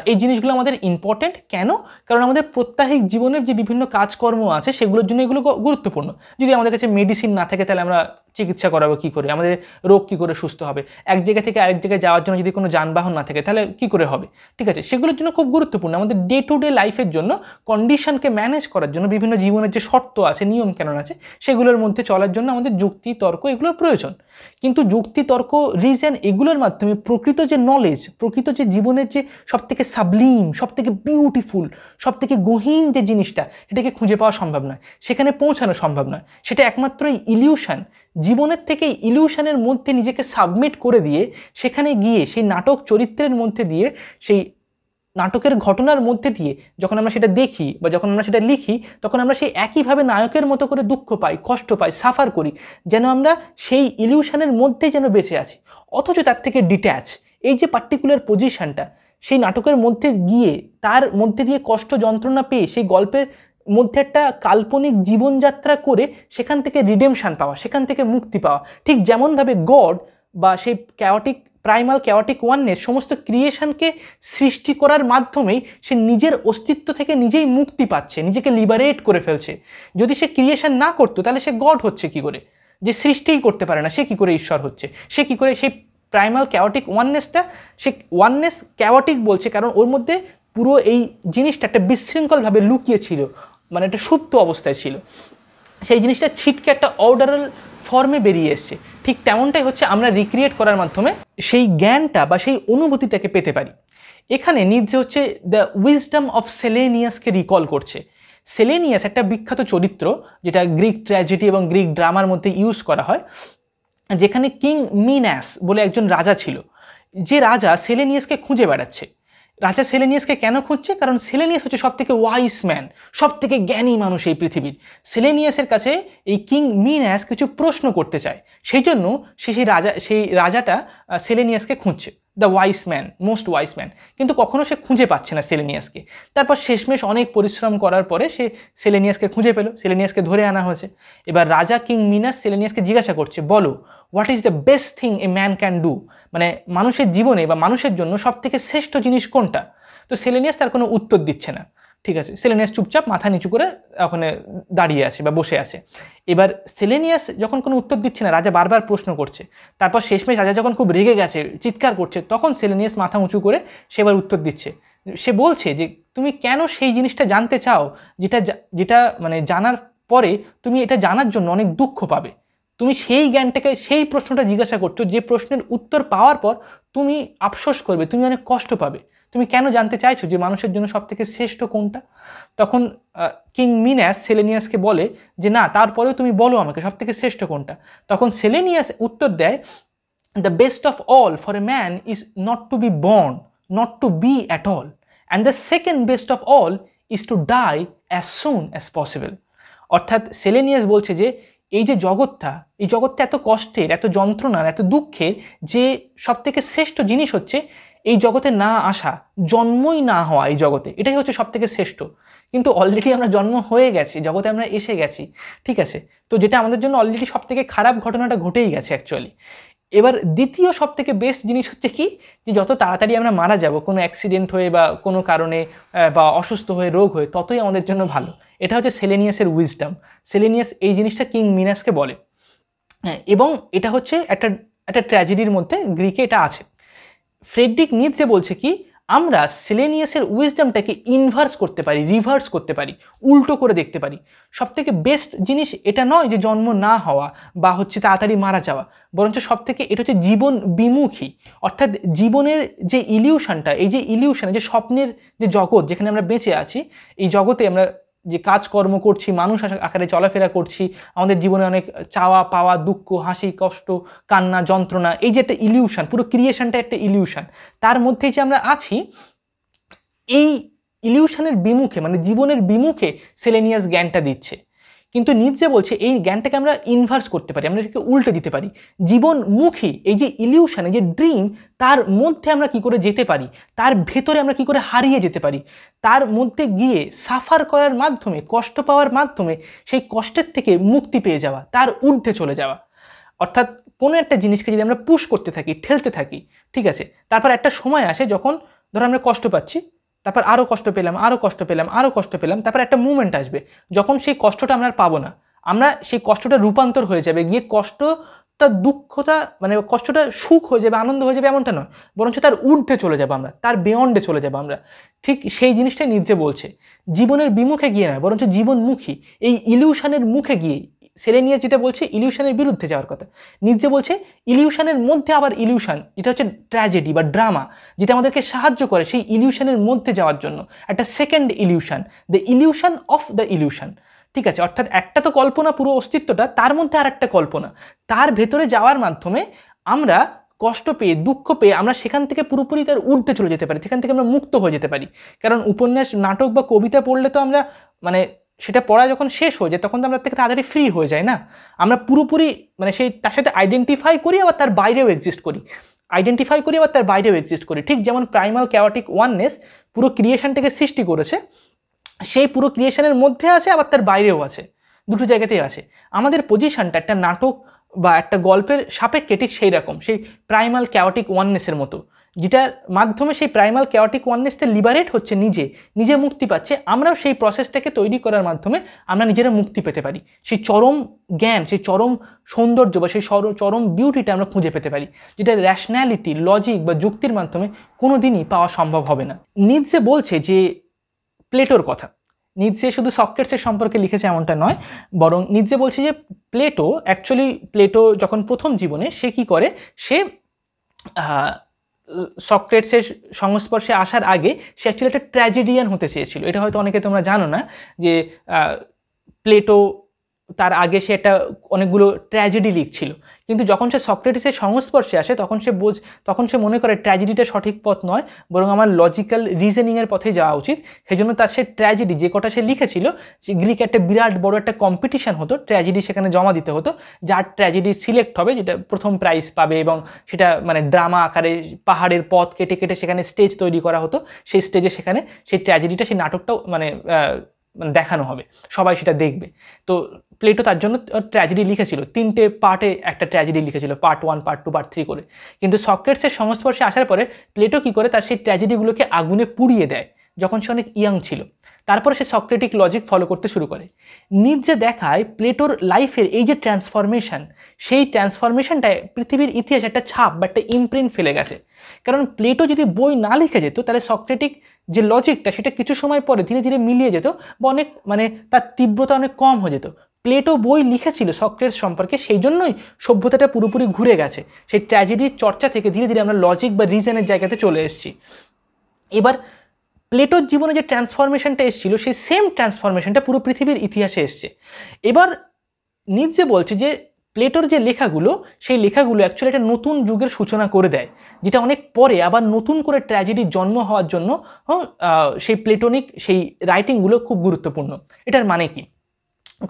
এই জিনিসগুলো আমাদের ইম্পর্টেন্ট। কেন? কারণ আমাদের প্রত্যাহিক জীবনের যে বিভিন্ন কাজকর্ম আছে, সেগুলোর জন্য এগুলো গুরুত্বপূর্ণ। যদি আমাদের কাছে মেডিসিন না থাকে, তাহলে আমরা চিকিৎসা করাবো কী করে? আমাদের রোগ কী করে সুস্থ হবে? এক জায়গা থেকে আরেক জায়গায় যাওয়ার জন্য যদি কোনো যানবাহন না থাকে, তাহলে কী করে হবে? ঠিক আছে, সেগুলোর জন্য খুব গুরুত্বপূর্ণ। আমাদের ডে টু ডে লাইফের জন্য, কন্ডিশনকে ম্যানেজ করার জন্য, বিভিন্ন জীবনের যে শর্ত আছে, নিয়ম কানুন আছে, সেগুলোর মধ্যে চলার জন্য আমাদের যুক্তি, তর্ক এগুলোর প্রয়োজন। কিন্তু যুক্তি, তর্ক, রিজন এগুলোর মাধ্যমে প্রকৃত যে নলেজ, প্রকৃত যে জীবনের যে সবথেকে সাবলিম, সবথেকে বিউটিফুল, সবথেকে গহীন যে জিনিসটা, এটাকে খুঁজে পাওয়া সম্ভব নয়, সেখানে পৌঁছানো সম্ভব নয়। সেটা একমাত্র ইলিউশন। জীবনের থেকে ইলিউশনের মধ্যে নিজেকে সাবমিট করে দিয়ে, সেখানে গিয়ে সেই নাটক চরিত্রের মধ্যে দিয়ে, সেই নাটকের ঘটনার মধ্যে দিয়ে যখন আমরা সেটা দেখি বা যখন আমরা সেটা লিখি, তখন আমরা সেই একইভাবে নায়কের মতো করে দুঃখ পাই, কষ্ট পাই, সাফার করি, যেন আমরা সেই ইলিউশনের মধ্যেই যেন বেঁচে আছি, অথচ তার থেকে ডিট্যাচ। এই যে পার্টিকুলার পজিশনটা, সেই নাটকের মধ্যে গিয়ে তার মধ্যে দিয়ে কষ্ট যন্ত্রণা পেয়ে সেই গল্পের মধ্যে একটা কাল্পনিক জীবনযাত্রা করে সেখান থেকে রিডেমশন পাওয়া, সেখান থেকে মুক্তি পাওয়া। ঠিক যেমনভাবে গড বা সেই প্রাইমাল ক্যাওটিক ওয়াননেস সমস্ত ক্রিয়েশনকে সৃষ্টি করার মাধ্যমেই সে নিজের অস্তিত্ব থেকে নিজেই মুক্তি পাচ্ছে, নিজেকে লিবারেট করে ফেলছে। যদি সে ক্রিয়েশন না করতো, তাহলে সে গড হচ্ছে কি করে? যে সৃষ্টিই করতে পারে না, সে কি করে ঈশ্বর হচ্ছে? সে কি করে সেই প্রাইমাল ক্যাওটিক ওয়াননেসটা, সে ওয়াননেস ক্যাওটিক বলছে কারণ ওর মধ্যে পুরো এই জিনিসটা একটা বিশৃঙ্খলভাবে লুকিয়ে ছিল, মানে একটা সুপ্ত অবস্থায় ছিল। সেই জিনিসটা ছিটকে একটা অর্ডারাল ফর্মে বেরিয়ে এসছে। ঠিক তেমনটাই হচ্ছে আমরা রিক্রিয়েট করার মাধ্যমে সেই জ্ঞানটা বা সেই অনুভূতিটাকে পেতে পারি। এখানে নিচে হচ্ছে দ্য উইজডম অফ সেলেনিয়াসকে রিকল করছে। সেলেনিয়াস একটা বিখ্যাত চরিত্র যেটা গ্রিক ট্র্যাজেডি এবং গ্রিক ড্রামার মধ্যে ইউজ করা হয়, যেখানে কিং মিনাস বলে একজন রাজা ছিল, যে রাজা সেলেনিয়াসকে খুঁজে বেড়াচ্ছে। রাজা সেলেনিয়াসকে কেন খুঁজছে? কারণ সেলেনিয়াস হচ্ছে সব থেকে ওয়াইস ম্যান, সব থেকে জ্ঞানী মানুষ এই পৃথিবীর। সেলেনিয়াসের কাছে এই কিং মিনাস কিছু প্রশ্ন করতে চায়, সেই জন্য সেই রাজাটা সেলেনিয়াসকে খুঁজছে, the wise man, most wise man. কিন্তু কখনো সে খুঁজে পাচ্ছে না সেলেনিয়াসকে। তারপর শেষমেশ অনেক পরিশ্রম করার পরে সে সেলেনিয়াসকে খুঁজে পেল, সেলেনিয়াসকে ধরে আনা হয়েছে। এবার রাজা কিং মিনাস সেলেনিয়াসকে জিজ্ঞাসা করছে, বলো what is the best thing a man can do, মানে মানুষের জীবনে বা মানুষের জন্য সব থেকে শ্রেষ্ঠ জিনিস কোনটা? তো সেলেনিয়াস তার কোনো উত্তর দিচ্ছে না। ঠিক আছে, সেলেনিয়াস চুপচাপ মাথা নিচু করে ওখানে দাঁড়িয়ে আছে বা বসে আছে। এবার সেলেনিয়াস যখন কোনো উত্তর দিচ্ছে না, রাজা বারবার প্রশ্ন করছে। তারপর শেষমেশ রাজা যখন খুব রেগে গেছে, চিৎকার করছে, তখন সেলেনিয়াস মাথা উঁচু করে সে এবার উত্তর দিচ্ছে। সে বলছে যে তুমি কেন সেই জিনিসটা জানতে চাও যেটা যেটা মানে জানার পরে তুমি এটা জানার জন্য অনেক দুঃখ পাবে। তুমি সেই জ্ঞানটাকে, সেই প্রশ্নটা জিজ্ঞাসা করছো যে প্রশ্নের উত্তর পাওয়ার পর তুমি আফসোস করবে, তুমি অনেক কষ্ট পাবে। তুমি কেন জানতে চাইছো যে মানুষের জন্য সব থেকে শ্রেষ্ঠ কোনটা? তখন কিং মিনাস সেলেনিয়াসকে বলে যে না, তারপরেও তুমি বলো আমাকে সব থেকে শ্রেষ্ঠ কোনটা। তখন সেলেনিয়াস উত্তর দেয়, the best of all for a man is not to be born, not to be at all, and the second best of all is to die as soon as possible. অর্থাৎ Silenus বলছে যে এই যে জগৎটা, এই জগৎটা এত কষ্টের, এত যন্ত্রণার, এত দুঃখের, যে সব থেকে শ্রেষ্ঠ জিনিস হচ্ছে এই জগতে না আসা, জন্মই না হওয়া এই জগতে, এটাই হচ্ছে সব থেকে শ্রেষ্ঠ। কিন্তু অলরেডি আমরা জন্ম হয়ে গেছি, জগতে আমরা এসে গেছি, ঠিক আছে? তো যেটা আমাদের জন্য অলরেডি সব থেকে খারাপ ঘটনাটা ঘটেই গেছে অ্যাকচুয়ালি। এবার দ্বিতীয় সব থেকে বেস্ট জিনিস হচ্ছে কি, যে যত তাড়াতাড়ি আমরা মারা যাব কোনো অ্যাক্সিডেন্ট হয়ে বা কোনো কারণে বা অসুস্থ হয়ে, রোগ হয়ে, ততই আমাদের জন্য ভালো। এটা হচ্ছে সেলেনিয়াসের উইজডম। সেলেনিয়াস এই জিনিসটা কিং মিনাসকে বলে। হ্যাঁ, এবং এটা হচ্ছে একটা একটা ট্র্যাজেডির মধ্যে গ্রিকে এটা আছে। ফ্রেডরিক নিৎজে বলছে কি, আমরা সেলেনিয়াসের উইজডমটাকে ইনভার্স করতে পারি, রিভার্স করতে পারি, উল্টো করে দেখতে পারি। সব থেকে বেস্ট জিনিস এটা নয় যে জন্ম না হওয়া বা হচ্ছে তাড়াতাড়ি মারা যাওয়া, বরঞ্চ সব থেকে এটা হচ্ছে জীবন বিমুখী। অর্থাৎ জীবনের যে ইলিউশনটা, এই যে ইলিউশন, যে স্বপ্নের যে জগৎ যেখানে আমরা বেঁচে আছি, এই জগতে আমরা যে কাজকর্ম করছি, মানুষ আকারে চলাফেরা করছি, আমাদের জীবনে অনেক চাওয়া পাওয়া, দুঃখ, হাসি, কষ্ট, কান্না, যন্ত্রণা, এই যে একটা ইলিউশন, পুরো ক্রিয়েশনটা একটা ইলিউশন, তার মধ্যেই যে আমরা আছি, এই ইলিউশনের বিমুখে, মানে জীবনের বিমুখে সেলেনিয়াস জ্ঞানটা দিচ্ছে। কিন্তু নিৎজে বলছে এই জ্ঞানটাকে আমরা ইনভার্স করতে পারি, আমরা এটাকে উল্টে দিতে পারি। জীবনমুখী এই যে ইলিউশন, এই যে ড্রিম, তার মধ্যে আমরা কি করে যেতে পারি, তার ভেতরে আমরা কি করে হারিয়ে যেতে পারি, তার মধ্যে গিয়ে সাফার করার মাধ্যমে, কষ্ট পাওয়ার মাধ্যমে সেই কষ্টের থেকে মুক্তি পেয়ে যাওয়া, তার ঊর্ধ্বে চলে যাওয়া। অর্থাৎ কোনো একটা জিনিসকে যদি আমরা পুশ করতে থাকি, ঠেলতে থাকি, ঠিক আছে, তারপর একটা সময় আসে যখন ধরো আমরা কষ্ট পাচ্ছি, তারপর আরও কষ্ট পেলাম, আরও কষ্ট পেলাম, আরও কষ্ট পেলাম, তারপর একটা মুভমেন্ট আসবে যখন সেই কষ্টটা আমরা আর পাবো না, আমরা সেই কষ্টটা রূপান্তর হয়ে যাবে, গিয়ে কষ্টটা দুঃখটা, মানে কষ্টটা সুখ হয়ে যাবে, আনন্দ হয়ে যাবে, এমনটা নয়, বরঞ্চ তার ঊর্ধ্বে চলে যাবো আমরা, তার বিয়ন্ডে চলে যাবো আমরা। ঠিক সেই জিনিসটাই নিৎজে বলছে, জীবনের বিমুখে গিয়ে নয়, বরঞ্চ জীবনমুখী, এই ইলিউশনের মুখে গিয়ে। সেলেনিয়াস যেটা বলছে ইলিউশনের বিরুদ্ধে যাওয়ার কথা, নিৎজে বলছে ইলিউশনের মধ্যে আবার ইলিউশন, এটা হচ্ছে ট্র্যাজেডি বা ড্রামা, যেটা আমাদেরকে সাহায্য করে সেই ইলিউশনের মধ্যে যাওয়ার জন্য, একটা second illusion, the illusion of the illusion. ঠিক আছে, অর্থাৎ একটা তো কল্পনা, পুরো অস্তিত্বটা, তার মধ্যে আর একটা কল্পনা, তার ভেতরে যাওয়ার মাধ্যমে আমরা কষ্ট পেয়ে, দুঃখ পেয়ে আমরা সেখান থেকে পুরোপুরি তার ঊর্ধ্বে চলে যেতে পারি, সেখান থেকে আমরা মুক্ত হয়ে যেতে পারি। কারণ উপন্যাস, নাটক বা কবিতা পড়লে তো আমরা, মানে সেটা পড়া যখন শেষ হয়ে যায় তখন তো আমরা থেকে তাড়াতাড়ি ফ্রি হয়ে যায় না, আমরা পুরোপুরি মানে সেই তার সাথে আইডেন্টিফাই করি, আবার তার বাইরেও এক্সিস্ট করি, আইডেন্টিফাই করি আবার তার বাইরেও এক্সিস্ট করি। ঠিক যেমন প্রাইমাল ক্যাওটিক ওয়াননেস পুরো ক্রিয়েশনটাকে সৃষ্টি করেছে, সেই পুরো ক্রিয়েশনের মধ্যে আছে, আবার তার বাইরেও আছে, দুটো জায়গাতেই আছে। আমাদের পজিশনটা একটা নাটক বা একটা গল্পের সাপেক্ষে ঠিক সেই রকম, সেই প্রাইমাল ক্যাওটিক ওয়াননেসের মতো, যেটার মাধ্যমে সেই প্রাইমাল ক্যাওটিক ওয়াননেসটা লিবারেট হচ্ছে, নিজে মুক্তি পাচ্ছে। আমরাও সেই প্রসেসটাকে তৈরি করার মাধ্যমে আমরা নিজেরা মুক্তি পেতে পারি, সেই চরম জ্ঞান, সেই চরম সৌন্দর্য বা সেই চরম বিউটিটা আমরা খুঁজে পেতে পারি, যেটা র্যাশনালিটি, লজিক বা যুক্তির মাধ্যমে কোনো দিনই পাওয়া সম্ভব হবে না। নিৎজে বলছে যে প্লেটোর কথা, নিৎজে শুধু সক্রেটিসের সম্পর্কে লিখেছে এমনটা নয়, বরং নিৎজে বলছে যে প্লেটো যখন প্রথম জীবনে সে কি করে, সে সক্রেটসের সংস্পর্শে আসার আগে সে অ্যাকচুয়ালি একটা ট্র্যাজেডিয়ান হতে চেয়েছিল। এটা হয়তো অনেকে তোমরা জানো না যে প্লেটো তার আগে সে একটা অনেকগুলো ট্র্যাজেডি লিখছিল, কিন্তু যখন সে সক্রেটিসের সংস্পর্শে আসে তখন সে মনে করে ট্র্যাজেডিটা সঠিক পথ নয়, বরং আমার লজিক্যাল রিজনিংয়ের পথে যাওয়া উচিত। সেই জন্য তার সে ট্র্যাজেডি যে কটা সে লিখেছিল, যে গ্রিক একটা বিরাট বড় একটা কম্পিটিশন হতো, ট্র্যাজেডি সেখানে জমা দিতে হতো, যার ট্র্যাজেডি সিলেক্ট হবে যেটা প্রথম প্রাইজ পাবে, এবং সেটা মানে ড্রামা আকারে পাহাড়ের পথ কেটে কেটে সেখানে স্টেজ তৈরি করা হতো, সেই স্টেজে সেখানে সেই ট্র্যাজেডিটা সেই নাটকটাও মানে দেখানো হবে, সবাই সেটা দেখবে। তো প্লেটো তার জন্য ট্র্যাজেডি লিখেছিল, 3টে পার্টে একটা ট্র্যাজেডি লিখেছিল, পার্ট 1, পার্ট 2, পার্ট 3 করে। কিন্তু সক্রেটসের সংস্পর্শে আসার পরে প্লেটো কী করে তার সেই ট্র্যাজেডিগুলোকে আগুনে পুড়িয়ে দেয় যখন সে অনেক ইয়াং ছিল। তারপরে সে সক্রেটিক লজিক ফলো করতে শুরু করে। নিৎজে দেখায় প্লেটোর লাইফের এই যে ট্রান্সফরমেশন, সেই ট্রান্সফরমেশনটায় পৃথিবীর ইতিহাসে একটা ছাপ বা একটা ইমপ্রিন্ট ফেলে গেছে। কারণ প্লেটো যদি বই না লিখে যেত, তাহলে সক্রেটিক যে লজিকটা সেটা কিছু সময় পরে ধীরে ধীরে মিলিয়ে যেত, বা অনেক মানে তার তীব্রতা অনেক কম হয়ে যেত। প্লেটো বই লিখেছিল সক্রেটস সম্পর্কে, সেই জন্যই সভ্যতাটা পুরোপুরি ঘুরে গেছে। সেই ট্র্যাজেডির চর্চা থেকে ধীরে ধীরে আমরা লজিক বা রিজনের জায়গাতে চলে এসেছি। এবার প্লেটোর জীবনে যে ট্রান্সফরমেশনটা এসেছিল, সেই সেম ট্রান্সফরমেশনটা পুরো পৃথিবীর ইতিহাসে এসছে। এবার নিৎজে বলছে যে প্লেটোর যে লেখাগুলো, সেই লেখাগুলো অ্যাকচুয়ালি একটা নতুন যুগের সূচনা করে দেয়, যেটা অনেক পরে আবার নতুন করে ট্র্যাজেডির জন্ম হওয়ার জন্য সেই প্লেটোনিক সেই রাইটিংগুলো খুব গুরুত্বপূর্ণ। এটার মানে কি,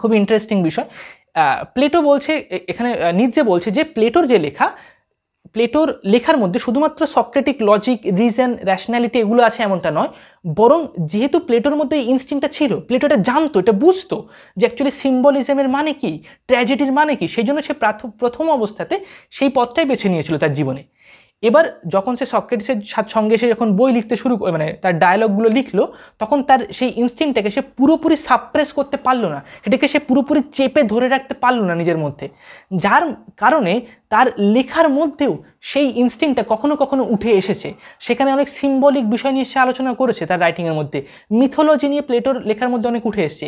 খুব ইন্টারেস্টিং বিষয়। প্লেটো বলছে এখানে, নিৎজে বলছে যে প্লেটোর যে লেখা, প্লেটোর লেখার মধ্যে শুধুমাত্র সক্রেটিক লজিক, রিজন, র্যাশনালিটি এগুলো আছে এমনটা নয়, বরং যেহেতু প্লেটোর মধ্যে এই ইনস্টিংক্টটা ছিল, প্লেটো এটা জানতো, এটা বুঝতো যে অ্যাকচুয়ালি সিম্বলিজমের মানে কি, ট্র্যাজেডির মানে কি, সেই জন্য সে প্রথম অবস্থাতে সেই পথটাই বেছে নিয়েছিল তার জীবনে। এবার যখন সে সক্রেটিসের সঙ্গে সে যখন বই লিখতে শুরু করে, মানে তার ডায়ালগগুলো লিখলো, তখন তার সেই ইনস্টিংক্টটাকে সে পুরোপুরি সাপ্রেস করতে পারলো না, সেটাকে সে পুরোপুরি চেপে ধরে রাখতে পারলো না নিজের মধ্যে, যার কারণে তার লেখার মধ্যেও সেই ইনস্টিংক্টটা কখনো কখনো উঠে এসেছে। সেখানে অনেক সিম্বলিক বিষয় নিয়ে সে আলোচনা করেছে তার রাইটিংয়ের মধ্যে, মিথোলজি নিয়ে প্লেটোর লেখার মধ্যে অনেক উঠে এসেছে।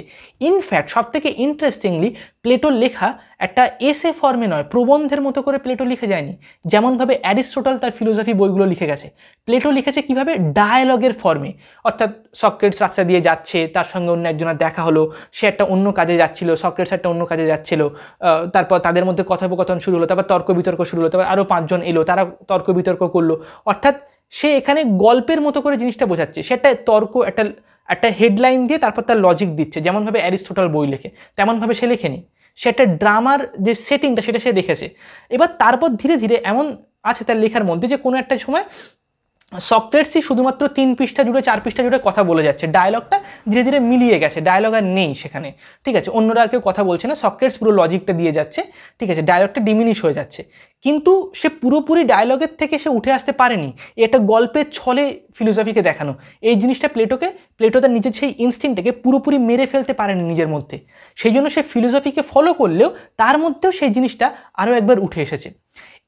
ইনফ্যাক্ট সবথেকে ইন্টারেস্টিংলি প্লেটোর লেখা একটা এসে ফর্মে নয়, প্রবন্ধের মতো করে প্লেটো লিখে যায়নি, যেমনভাবে অ্যারিস্টটল তার ফিলোসফি বইগুলো লিখে গেছে। প্লেটো লিখেছে কিভাবে, ডায়ালগের ফর্মে। অর্থাৎ সক্রেটস রাস্তা দিয়ে যাচ্ছে, তার সঙ্গে অন্য একজনের দেখা হলো, সে একটা অন্য কাজে যাচ্ছিল, সক্রেটস একটা অন্য কাজে যাচ্ছিল, তারপর তাদের মধ্যে কথোপকথন শুরু হলো, তারপর তর্ক বিতর্ক শুরু হলো, তারপর আরও 5 জন এলো, তারা তর্ক বিতর্ক করলো। অর্থাৎ সে এখানে গল্পের মতো করে জিনিসটা বোঝাচ্ছে, সে একটা তর্ক একটা হেডলাইন দিয়ে তারপর তার লজিক দিচ্ছে, যেমনভাবে অ্যারিস্টটল বই লেখে তেমনভাবে সে লেখেনি। সে একটা ড্রামার যে সেটিংটা সেটা সে দেখেছে। এবার তারপর ধীরে ধীরে এমন আছে তার লেখার মধ্যে যে কোনো একটা সময় সক্রেটসই শুধুমাত্র 3 পৃষ্ঠা জুড়ে 4 পৃষ্ঠা জুড়ে কথা বলে যাচ্ছে, ডায়লগটা ধীরে ধীরে মিলিয়ে গেছে, ডায়লগ আর নেই সেখানে, ঠিক আছে, অন্যরা আর কেউ কথা বলছে না, সক্রেটস পুরো লজিকটা দিয়ে যাচ্ছে, ঠিক আছে, ডায়লগটা ডিমিনিশ হয়ে যাচ্ছে। কিন্তু সে পুরোপুরি ডায়লগের থেকে সে উঠে আসতে পারেনি, এটা গল্পের ছলে ফিলোসফিকে দেখানো, এই জিনিসটা প্লেটো তার নিজের সেই ইনস্টিংক্টটাকে পুরোপুরি মেরে ফেলতে পারেনি নিজের মধ্যে। সেই জন্য সে ফিলোসফিকে ফলো করলেও তার মধ্যেও সেই জিনিসটা আরও একবার উঠে এসেছে।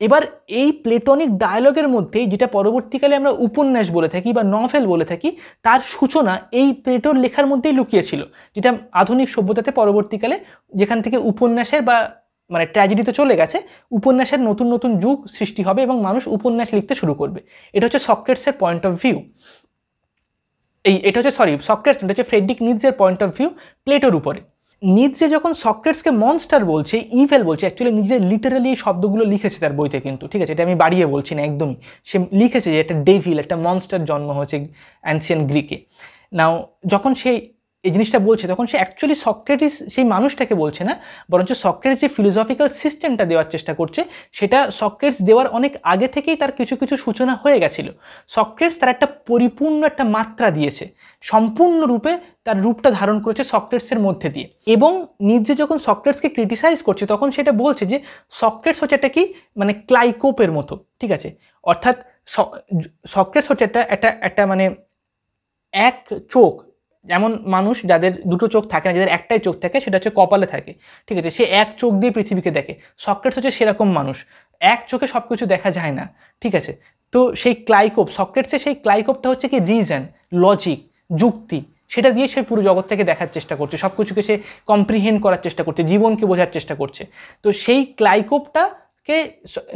এবার এই প্লেটনিক ডায়ালগের মধ্যেই, যেটা পরবর্তীকালে আমরা উপন্যাস বলে থাকি বা নভেল বলে থাকি, তার সূচনা এই প্লেটোর লেখার মধ্যেই লুকিয়েছিল, যেটা আধুনিক সভ্যতাতে পরবর্তীকালে যেখান থেকে উপন্যাসের বা মানে ট্র্যাজেডিতে চলে গেছে, উপন্যাসের নতুন নতুন যুগ সৃষ্টি হবে এবং মানুষ উপন্যাস লিখতে শুরু করবে। এটা হচ্ছে সক্রেটসের পয়েন্ট অফ ভিউ। এটা হচ্ছে সক্রেটস, এটা হচ্ছে ফ্রেডরিক নিৎজের পয়েন্ট অফ ভিউ প্লেটোর উপরে। নিৎজে যখন সক্রেটসকে মনস্টার বলছে, ইভেল বলছে, অ্যাকচুয়ালি নিজে লিটারালি এই শব্দগুলো লিখেছে তার বইতে, কিন্তু ঠিক আছে, এটা আমি বাড়িয়ে বলছি না, একদমই সে লিখেছে যে একটা ডেভিল, একটা মনস্টার জন্ম হয়েছে অ্যানসিয়েন্ট গ্রিকে। নাও যখন সেই এই জিনিসটা বলছে, তখন সে অ্যাকচুয়ালি সক্রেটিস সেই মানুষটাকে বলছে না, বরঞ্চ সক্রেটিস যে ফিলোসফিক্যাল সিস্টেমটা দেওয়ার চেষ্টা করছে, সেটা সক্রেটিস দেওয়ার অনেক আগে থেকেই তার কিছু কিছু সূচনা হয়ে গেছিল। সক্রেটিস তার একটা পরিপূর্ণ একটা মাত্রা দিয়েছে, সম্পূর্ণরূপে তার রূপটা ধারণ করেছে সক্রেটিসের মধ্যে দিয়ে। এবং নিৎজে যখন সক্রেটিসকে ক্রিটিসাইজ করছে, তখন সেটা বলছে যে সক্রেটিস হচ্ছে একটা কি, মানে ক্লাইকোপের মতো, ঠিক আছে, অর্থাৎ সক্রেটিস হচ্ছে একটা মানে এক চোখ, যেমন মানুষ যাদের দুটো চোখ থাকে না, যাদের একটাই চোখ থাকে, সেটা হচ্ছে কপালে থাকে, ঠিক আছে, সে এক চোখ দিয়ে পৃথিবীকে দেখে। সক্রেটিস হচ্ছে সেরকম মানুষ, এক চোখে সব কিছু দেখা যায় না, ঠিক আছে। তো সেই ক্লাইকোপ, সক্রেটিসের সেই ক্লাইকোপটা হচ্ছে কি রিজন, লজিক, যুক্তি, সেটা দিয়ে সে পুরো জগৎটাকে দেখার চেষ্টা করছে, সব কিছুকে সে কম্প্রিহেন্ড করার চেষ্টা করছে, জীবনকে বোঝার চেষ্টা করছে। তো সেই ক্লাইকোপটা কে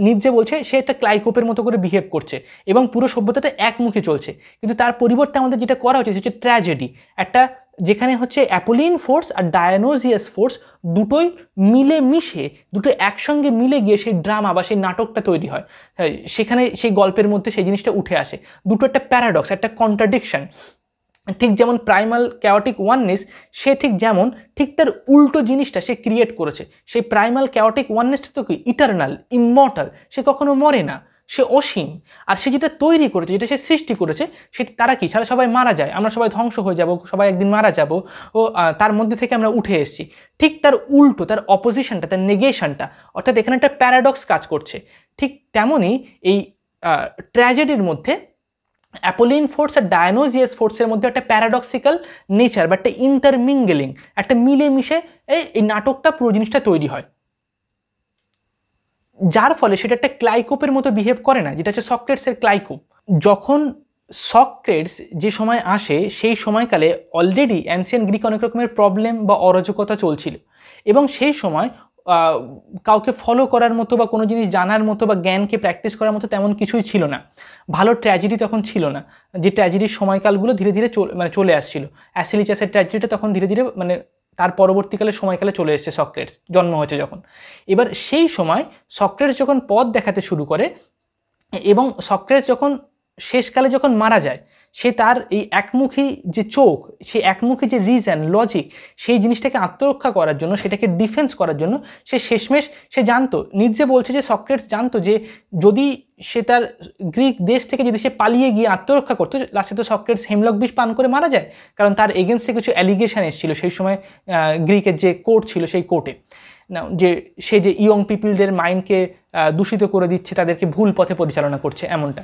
নিচে বলছে সে একটা ক্লাইকোপের মতো করে বিহেভ করছে এবং পুরো সভ্যতাটা একমুখী চলছে, কিন্তু তার পরিবর্তে আমাদের যেটা করা হচ্ছে সেটা ট্র্যাজেডি, একটা যেখানে হচ্ছে অ্যাপোলিন ফোর্স আর ডায়োনিসিয়াস ফোর্স দুটোই মিলে মিশে, দুটো একসঙ্গে মিলে গিয়ে সেই ড্রামা বা সেই নাটকটা তৈরি হয়। সেখানে সেই গল্পের মধ্যে সেই জিনিসটা উঠে আসে, দুটো একটা প্যারাডক্স, একটা কন্ট্রাডিকশন। ঠিক যেমন প্রাইমাল ক্যাওটিক ওয়াননেস, সে ঠিক তার উল্টো জিনিসটা সে ক্রিয়েট করেছে। সেই প্রাইমাল ক্যাওটিক ওয়াননেসটা তো কি ইটারনাল, ইমমর্টাল, সে কখনো মরে না, সে অসীম। আর সে যেটা তৈরি করেছে, যেটা সে সৃষ্টি করেছে, সেটা তারা কি, সারা সবাই মারা যায়, আমরা সবাই ধ্বংস হয়ে যাব, সবাই একদিন মারা যাব, ও তার মধ্যে থেকে আমরা উঠে এসেছি। ঠিক তার উল্টো, তার অপোজিশনটা, তার নেগেশনটা, অর্থাৎ এখানে একটা প্যারাডক্স কাজ করছে। ঠিক তেমনই এই ট্র্যাজেডির মধ্যে অ্যাপোলিন ফোর্স আর ডায়োনিসিয়াস ফোর্সের মধ্যে একটা প্যারাডক্সিক্যাল নেচার বা একটা ইন্টারমিঙ্গেলিং, একটা মিলেমিশে এই নাটকটা পুরো জিনিসটা তৈরি হয়, যার ফলে সেটা একটা ক্লাইকোপের মতো বিহেভ করে না, যেটা হচ্ছে সক্রেটসের ক্লাইকোপ। যখন সক্রেটস যে সময় আসে, সেই সময়কালে অলরেডি অ্যানসিয়েন্ট গ্রিক অনেক রকমের প্রবলেম বা অরাজকতা চলছিল, এবং সেই সময় কাউকে ফলো করার মতো বা কোনো জিনিস জানার মতো বা জ্ঞানকে প্র্যাকটিস করার মতো তেমন কিছুই ছিল না। ভালো ট্র্যাজেডি তখন ছিল না, যে ট্র্যাজেডির সময়কালগুলো ধীরে ধীরে চলে আসছিল। অ্যাসিলিচাসের ট্র্যাজেডিটা তখন ধীরে ধীরে তার পরবর্তীকালে সময়কালে চলে এসেছে, সক্রেটস জন্ম হয়েছে যখন। এবার সেই সময় সক্রেটস যখন পথ দেখাতে শুরু করে এবং সক্রেটস যখন শেষকালে যখন মারা যায়, সে তার এই একমুখী যে চোখ, সেই একমুখী যে রিজন, লজিক, সেই জিনিসটাকে আত্মরক্ষা করার জন্য, সেটাকে ডিফেন্স করার জন্য সে শেষমেশ সে জানতো, নিজে বলছে যে সক্রেটস জানতো যে যদি সে তার গ্রিক দেশ থেকে যদি সে পালিয়ে গিয়ে আত্মরক্ষা করতো, লাস্টে তো সক্রেটস হেমলক বিষ পান করে মারা যায়, কারণ তার এগেনস্টে কিছু অ্যালিগেশন এসেছিল সেই সময় গ্রিকের যে কোর্ট ছিল সেই কোর্টে, না যে সে যে ইয়ং পিপলদের মাইন্ডকে দূষিত করে দিচ্ছে, তাদেরকে ভুল পথে পরিচালনা করছে, এমনটা।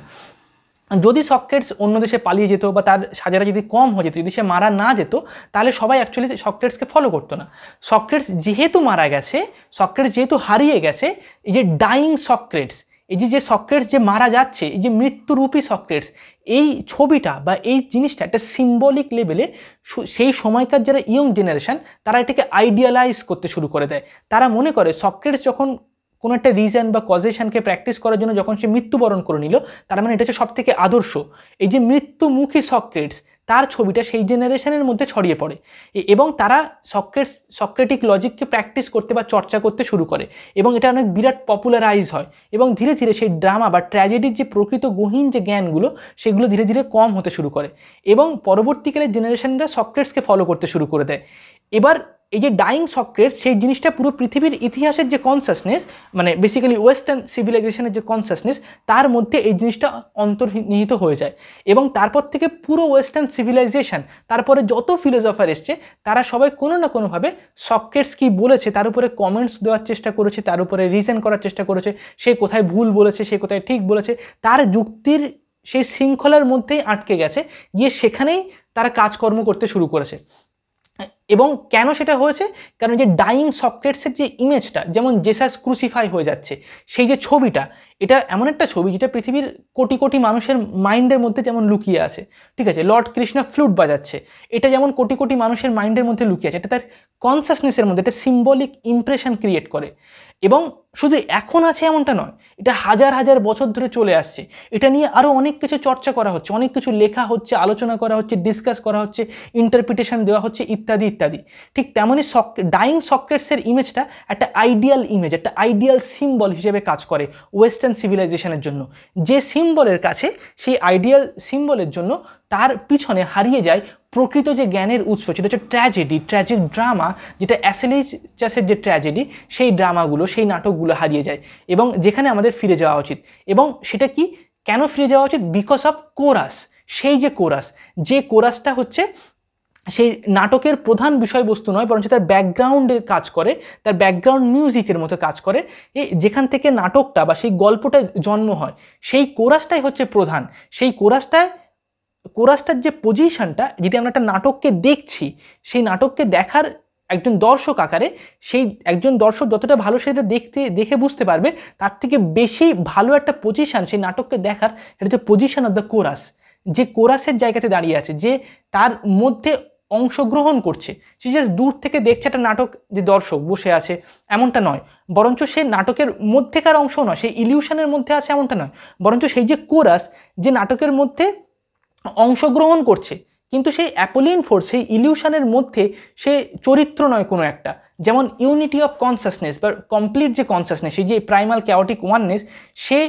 যদি সক্রেটস অন্য দেশে পালিয়ে যেত বা তার সাজাটা যদি কম হয়ে যেত, যদি সে মারা না যেত, তাহলে সবাই অ্যাকচুয়ালি সক্রেটসকে ফলো করতো না। সক্রেটস যেহেতু মারা গেছে, সক্রেটস যেহেতু হারিয়ে গেছে, এই যে ডাইং সক্রেটস, এই যে সক্রেটস যে মারা যাচ্ছে, এই যে মৃত্যুরূপী সক্রেটস, এই ছবিটা বা এই জিনিসটা একটা সিম্বলিক লেভেলে সেই সময়কার যারা ইয়ং জেনারেশন, তারা এটাকে আইডিয়ালাইজ করতে শুরু করে দেয়। তারা মনে করে সক্রেটস যখন কোনো একটা রিজন বা কজেশনকে প্র্যাকটিস করার জন্য যখন সে মৃত্যুবরণ করে নিল, তার মানে এটা হচ্ছে সব থেকে আদর্শ। এই যে মৃত্যুমুখী সক্রেটস, তার ছবিটা সেই জেনারেশনের মধ্যে ছড়িয়ে পড়ে এবং তারা সক্রেটিক লজিককে প্র্যাকটিস করতে বা চর্চা করতে শুরু করে, এবং এটা অনেক বিরাট পপুলারাইজ হয়, এবং ধীরে ধীরে সেই ড্রামা বা ট্র্যাজেডির যে প্রকৃত গহীন যে জ্ঞানগুলো, সেগুলো ধীরে ধীরে কম হতে শুরু করে, এবং পরবর্তীকালে জেনারেশনরা সক্রেটসকে ফলো করতে শুরু করে দেয়। এবার এই যে ডাইং সক্রেটস, সেই জিনিসটা পুরো পৃথিবীর ইতিহাসের যে কনসাসনেস, বেসিক্যালি ওয়েস্টার্ন সিভিলাইজেশনের যে কনসাসনেস, তার মধ্যে এই জিনিসটা অন্তর্নিহিত হয়ে যায়, এবং তারপর থেকে পুরো ওয়েস্টার্ন সিভিলাইজেশন, তারপরে যত ফিলোসফার এসছে, তারা সবাই কোনো না কোনোভাবে সক্রেটস কী বলেছে তার উপরে কমেন্টস দেওয়ার চেষ্টা করেছে, তার উপরে রিজন করার চেষ্টা করেছে, সে কোথায় ভুল বলেছে, সে কোথায় ঠিক বলেছে, তার যুক্তির সেই শৃঙ্খলার মধ্যেই আটকে গেছে, গিয়ে সেখানেই তারা কাজকর্ম করতে শুরু করেছে। এবং কেন সেটা হয়েছে? কারণ যে ডাইং সক্রেটসের যে ইমেজটা, যেমন জেসাস ক্রুসিফাই হয়ে যাচ্ছে, সেই যে ছবিটা, এটা এমন একটা ছবি যেটা পৃথিবীর কোটি কোটি মানুষের মাইন্ডের মধ্যে যেমন লুকিয়ে আছে, ঠিক আছে? লর্ড কৃষ্ণা ফ্লুট বাজাচ্ছে, এটা যেমন কোটি কোটি মানুষের মাইন্ডের মধ্যে লুকিয়ে আছে, এটা তার কনসাসনেসের মধ্যে একটা সিম্বলিক ইমপ্রেশন ক্রিয়েট করে। এবং শুধু এখন আছে এমনটা নয়, এটা হাজার হাজার বছর ধরে চলে আসছে। এটা নিয়ে আরও অনেক কিছু চর্চা করা হচ্ছে, অনেক কিছু লেখা হচ্ছে, আলোচনা করা হচ্ছে, ডিসকাস করা হচ্ছে, ইন্টারপ্রিটেশন দেওয়া হচ্ছে, ইত্যাদি ইত্যাদি। ঠিক তেমনই ডাইং সক্রেটসের ইমেজটা একটা আইডিয়াল ইমেজ, একটা আইডিয়াল সিম্বল হিসেবে কাজ করে ওয়েস্টার্ন সিভিলাইজেশনের জন্য। যে সিম্বলের কাছে, সেই আইডিয়াল সিম্বলের জন্য তার পিছনে হারিয়ে যায় প্রকৃত যে জ্ঞানের উৎস, সেটা হচ্ছে ট্র্যাজেডি, ট্র্যাজিক ড্রামা, যেটা অ্যাসিলিচাসের যে ট্র্যাজেডি, সেই ড্রামাগুলো, সেই নাটকগুলো হারিয়ে যায়, এবং যেখানে আমাদের ফিরে যাওয়া উচিত। এবং সেটা কি, কেন ফিরে যাওয়া উচিত? Because of chorus. সেই যে কোরাস, যে কোরাসটা হচ্ছে সেই নাটকের প্রধান বিষয়বস্তু নয়, বরঞ্চ তার ব্যাকগ্রাউন্ডের কাজ করে, তার ব্যাকগ্রাউন্ড মিউজিকের মতো কাজ করে, যেখান থেকে নাটকটা বা সেই গল্পটা জন্ম হয়, সেই কোরাসটাই হচ্ছে প্রধান। সেই কোরাসটার যে পজিশনটা, যদি আমরা একটা নাটককে দেখছি, সেই নাটককে দেখার একজন দর্শক আকারে, সেই একজন দর্শক যতটা ভালো সেটা দেখে বুঝতে পারবে, তার থেকে বেশি ভালো একটা পজিশন সেই নাটককে দেখার, এটা হচ্ছে পজিশন অফ দ্য কোরাস। যে কোরাসের জায়গাতে দাঁড়িয়ে আছে, যে তার মধ্যে অংশগ্রহণ করছে, সে জাস্ট দূর থেকে দেখছে একটা নাটক, যে দর্শক বসে আছে এমনটা নয়, বরঞ্চ সে নাটকের মধ্যেকার অংশ নয়, সেই ইলিউশনের মধ্যে আছে এমনটা নয়, বরঞ্চ সেই যে কোরাস যে নাটকের মধ্যে অংশগ্রহণ করছে, কিন্তু সেই অ্যাপোলিন ফোর্স, সেই ইলিউশনের মধ্যে সে চরিত্র নয় কোনো একটা। যেমন ইউনিটি অফ কনসাসনেস বা কমপ্লিট যে কনসাসনেস, সেই যে প্রাইমাল ক্যাওটিক ওয়াননেস, সে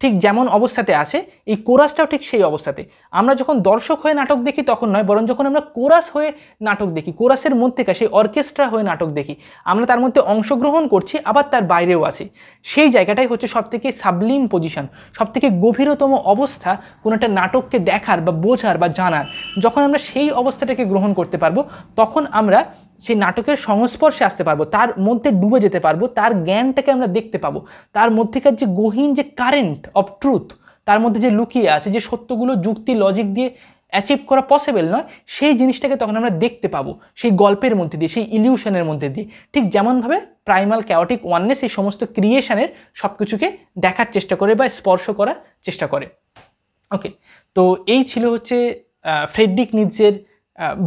ঠিক যেমন অবস্থাতে আছে, এই কোরাসটাও ঠিক সেই অবস্থাতে। আমরা যখন দর্শক হয়ে নাটক দেখি তখন নয়, বরং যখন আমরা কোরাস হয়ে নাটক দেখি, কোরাসের মধ্যেকার সেই অর্কেস্ট্রা হয়ে নাটক দেখি, আমরা তার মধ্যে অংশগ্রহণ করছি, আবার তার বাইরেও আছি। সেই জায়গাটাই হচ্ছে সবথেকে সাবলিম পজিশন, সবথেকে গভীরতম অবস্থা কোনো একটা নাটককে দেখার বা বোঝার বা জানার। যখন আমরা সেই অবস্থাটাকে গ্রহণ করতে পারবো, তখন আমরা সেই নাটকের সংস্পর্শে আসতে পারবো, তার মধ্যে ডুবে যেতে পারবো, তার জ্ঞানটাকে আমরা দেখতে পাবো, তার মধ্যেকার যে গহীন যে কারেন্ট অফ ট্রুথ, তার মধ্যে যে লুকিয়ে আছে, যে সত্যগুলো যুক্তি লজিক দিয়ে অ্যাচিভ করা পসিবল নয়, সেই জিনিসটাকে তখন আমরা দেখতে পাবো সেই গল্পের মধ্যে দিয়ে, সেই ইলিউশনের মধ্যে দিয়ে। ঠিক যেমনভাবে প্রাইমাল ক্যাওটিক ওয়াননেস এই সমস্ত ক্রিয়েশনের সব কিছুকে দেখার চেষ্টা করে বা স্পর্শ করার চেষ্টা করে। ওকে, তো এই ছিল হচ্ছে ফ্রেডরিক নিৎজের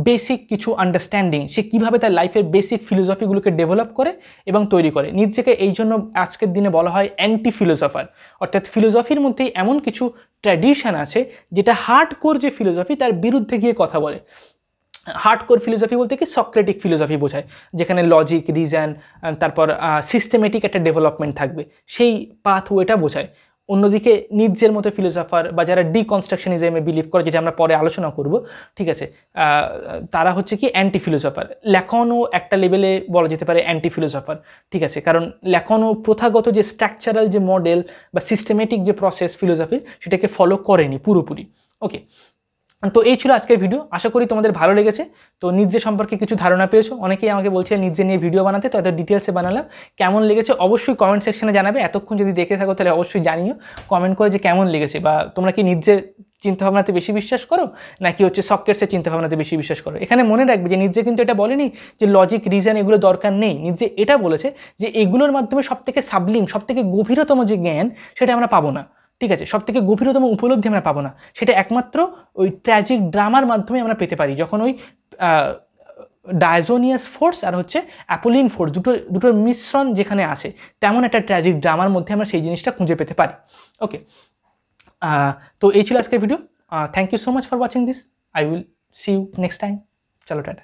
বেসিক কিছু আন্ডারস্ট্যান্ডিং, সে কীভাবে তার লাইফের বেসিক ফিলোসফিগুলোকে ডেভেলপ করে এবং তৈরি করে। নিৎজেকে এই জন্য আজকের দিনে বলা হয় অ্যান্টি ফিলোসফার, অর্থাৎ ফিলোসফির মধ্যে এমন কিছু ট্র্যাডিশন আছে যেটা হার্ডকোর যে ফিলোসফি তার বিরুদ্ধে গিয়ে কথা বলে। হার্ডকোর ফিলোসফি বলতে কি সক্রেটিক ফিলোসফি বোঝায়, যেখানে লজিক, রিজন, তারপর সিস্টেমেটিক একটা ডেভেলপমেন্ট থাকবে, সেই পাথওয়েটা বোঝায়। অন্যদিকে নিৎজের মতো ফিলোসফার বা যারা ডিকনস্ট্রাকশনিজমে বিলিভ করে, যেটা আমরা পরে আলোচনা করব, ঠিক আছে, তারা হচ্ছে কি অ্যান্টি ফিলোসফার। ল্যাকানও একটা লেভেলে বলা যেতে পারে অ্যান্টি ফিলোসফার, ঠিক আছে, কারণ ল্যাকানও প্রথাগত যে স্ট্রাকচারাল যে মডেল বা সিস্টেমেটিক যে প্রসেস ফিলোসফির, সেটাকে ফলো করেনি পুরোপুরি। ওকে, তো এই ছিল আজকের ভিডিও, আশা করি তোমাদের ভালো লেগেছে। তো নিৎজে সম্পর্কে কিছু ধারণা পেয়েছো, অনেকেই আমাকে বলছিলেন নিৎজে নিয়ে ভিডিও বানাতে, তো এত ডিটেলসে বানালাম। কেমন লেগেছে অবশ্যই কমেন্ট সেকশনে জানাবে, এতক্ষণ যদি দেখে থাকো তাহলে অবশ্যই জানিও কমেন্ট করে যে কেমন লেগেছে, বা তোমরা কি নিৎজের চিন্তাভাবনাতে বেশি বিশ্বাস করো নাকি হচ্ছে সক্রেটিসের চিন্তাভাবনাতে বেশি বিশ্বাস করো। এখানে মনে রাখবে যে নিৎজে কিন্তু এটা বলেনি যে লজিক, রিজন এগুলো দরকার নেই। নিৎজে এটা বলেছে যে এগুলোর মাধ্যমে সবথেকে সাবলিম, সবথেকে গভীরতম যে জ্ঞান, সেটা আমরা পাবো না, ঠিক আছে, সবথেকে গভীরতম উপলব্ধি আমরা পাবো না, সেটা একমাত্র ওই ট্র্যাজিক ড্রামার মাধ্যমে আমরা পেতে পারি, যখন ওই ডায়োজনিয়াস ফোর্স আর হচ্ছে অ্যাপোলিন ফোর্স দুটোর মিশ্রণ যেখানে আসে, তেমন একটা ট্র্যাজিক ড্রামার মধ্যে আমরা সেই জিনিসটা খুঁজে পেতে পারি। ওকে, তো এই ছিল আজকের video. Thank you so much for watching this, I will see you next time. চলো টাটা।